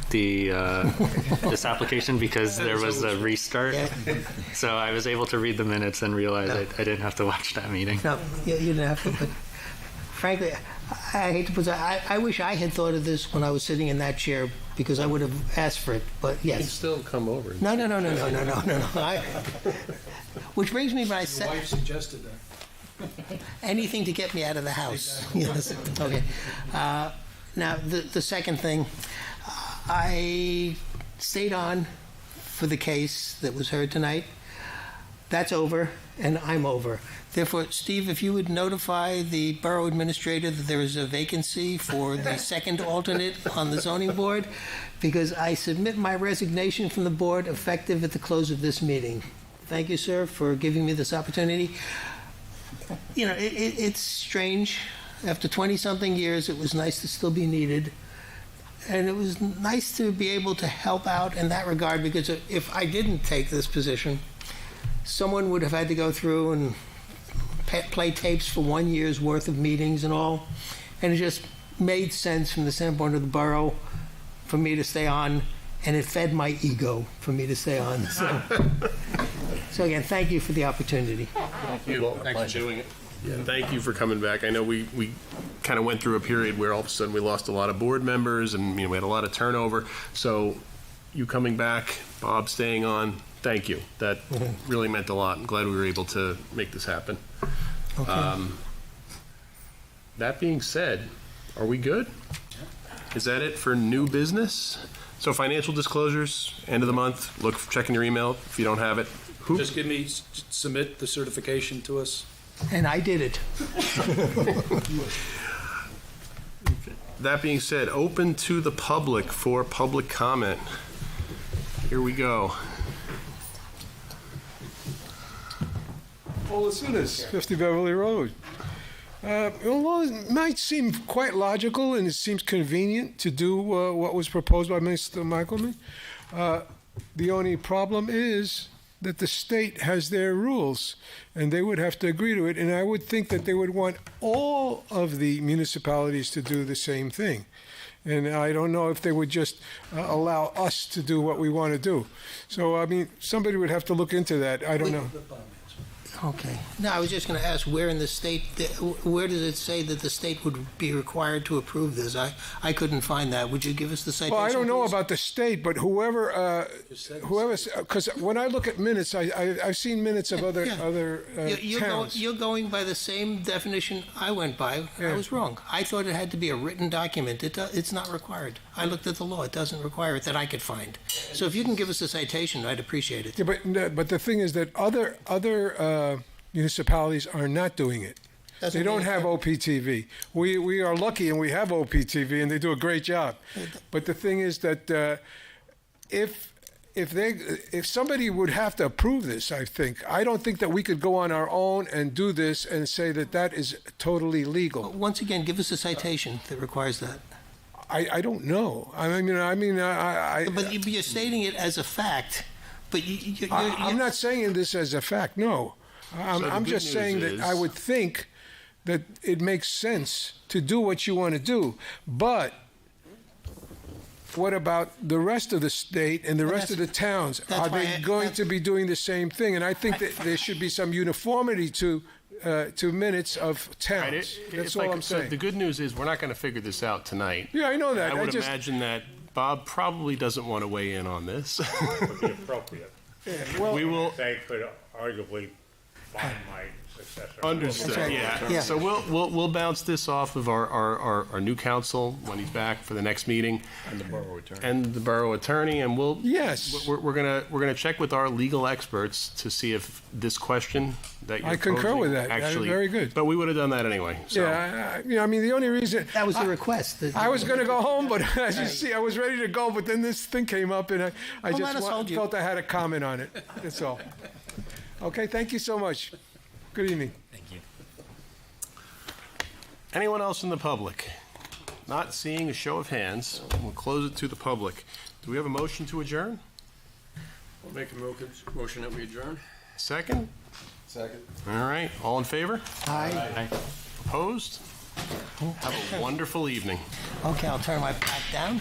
Speaker 20: this application because there was a restart. So I was able to read the minutes and realize I didn't have to watch that meeting.
Speaker 12: No, you didn't have to, but frankly, I hate to put that. I wish I had thought of this when I was sitting in that chair because I would have asked for it. But
Speaker 2: You can
Speaker 12: yes,
Speaker 2: still come over.
Speaker 12: no. Which brings me to my
Speaker 5: Your wife suggested that.
Speaker 12: anything to get me out of the house. Yes. Okay. Now the second thing, I stayed on for the case that was heard tonight. That's over, and I'm over. Therefore, Steve, if you would notify the borough administrator that there is a vacancy for the second alternate on the zoning board, because I submit my resignation from the board effective at the close of this meeting. Thank you, sir, for giving me this opportunity. It's strange. After 20-something years, it was nice to still be needed. And it was nice to be able to help out in that regard, because if I didn't take this position, someone would have had to go through and play tapes for 1 year's worth of meetings and all. And it just made sense from the standpoint of the borough for me to stay on, and it fed my ego for me to stay on. So again, thank you for the opportunity.
Speaker 2: Thank you. Thanks for doing it. Yeah, thank you for coming back. I know we kind of went through a period where all of a sudden we lost a lot of board members and we had a lot of turnover. So you coming back, Bob staying on, thank you. That really meant a lot. I'm glad we were able to make this happen.
Speaker 12: Okay.
Speaker 2: That being said, are we good? Is that it for new business? So financial disclosures, end of the month, check in your email if you don't have it.
Speaker 5: Just submit the certification to us.
Speaker 12: And I did it.
Speaker 2: That being said, open to the public for public comment. Here we go.
Speaker 16: Well, as soon as 50 Beverly Road. Although it might seem quite logical and it seems convenient to do what was proposed by Mr. Michaelman, the only problem is that the state has their rules and they would have to agree to it, and I would think that they would want all of the municipalities to do the same thing. And I don't know if they would just allow us to do what we want to do. So, I mean, somebody would have to look into that. I don't know.
Speaker 12: Okay. No, I was just going to ask where in the state, where does it say that the state would be required to approve this? I couldn't find that. Would you give us the citation?
Speaker 16: Well, I don't know
Speaker 12: please?
Speaker 16: about the state, but whoever, because when I look at minutes, I've seen minutes of other towns.
Speaker 12: You're going by the same definition I went by. I was wrong. I thought it had to be a written document. It's not required. I looked at the law. It doesn't require it that I could find. So if you can give us a citation, I'd appreciate it.
Speaker 16: Yeah, but the thing is that other municipalities are not doing it. They don't have OPTV. We are lucky and we have OPTV and they do a great job. But the thing is that if somebody would have to approve this, I don't think that we could go on our own and do this and say that that is totally legal.
Speaker 12: Once again, give us a citation that requires that.
Speaker 16: I don't know. I mean,
Speaker 12: But you're stating it as a fact. But
Speaker 16: I'm not saying this as a fact. No, I'm just saying that I would think that it makes sense to do what you want to do. But what about the rest of the state and the rest of the towns? Are they going to be doing the same thing? And I think that there should be some uniformity to minutes of towns. That's all I'm saying.
Speaker 2: The good news is we're not going to figure this out tonight.
Speaker 16: Yeah, I know that.
Speaker 2: I would imagine that Bob probably doesn't want to weigh in on this.
Speaker 3: Would be appropriate.
Speaker 2: We will.
Speaker 3: They could arguably find my successor.
Speaker 2: Understood. Yeah. So we'll bounce this off of our new counsel when he's back for the next meeting,
Speaker 14: And the borough attorney.
Speaker 2: and the borough attorney, and we'll.
Speaker 16: Yes.
Speaker 2: We're gonna check with our legal experts to see if this question that you're
Speaker 16: I concur
Speaker 2: posing
Speaker 16: with that.
Speaker 2: Actually,
Speaker 16: Very good.
Speaker 2: But we would have done that anyway. So.
Speaker 16: Yeah, I mean, the only reason...
Speaker 12: That was the request.
Speaker 16: I was going to go home, but as you see, I was ready to go, but then this thing came up, and I
Speaker 12: Well, let us hold you.
Speaker 16: felt I had a comment on it. That's all. Okay, thank you so much. Good evening.
Speaker 13: Thank you.
Speaker 2: Anyone else in the public? Not seeing a show of hands, we'll close it to the public. Do we have a motion to adjourn?
Speaker 4: I'll make a motion that we adjourn.
Speaker 2: Second?
Speaker 14: Second.
Speaker 2: All right, all in favor?
Speaker 12: Aye.
Speaker 2: Opposed? Have a wonderful evening.
Speaker 12: Okay, I'll turn my back down.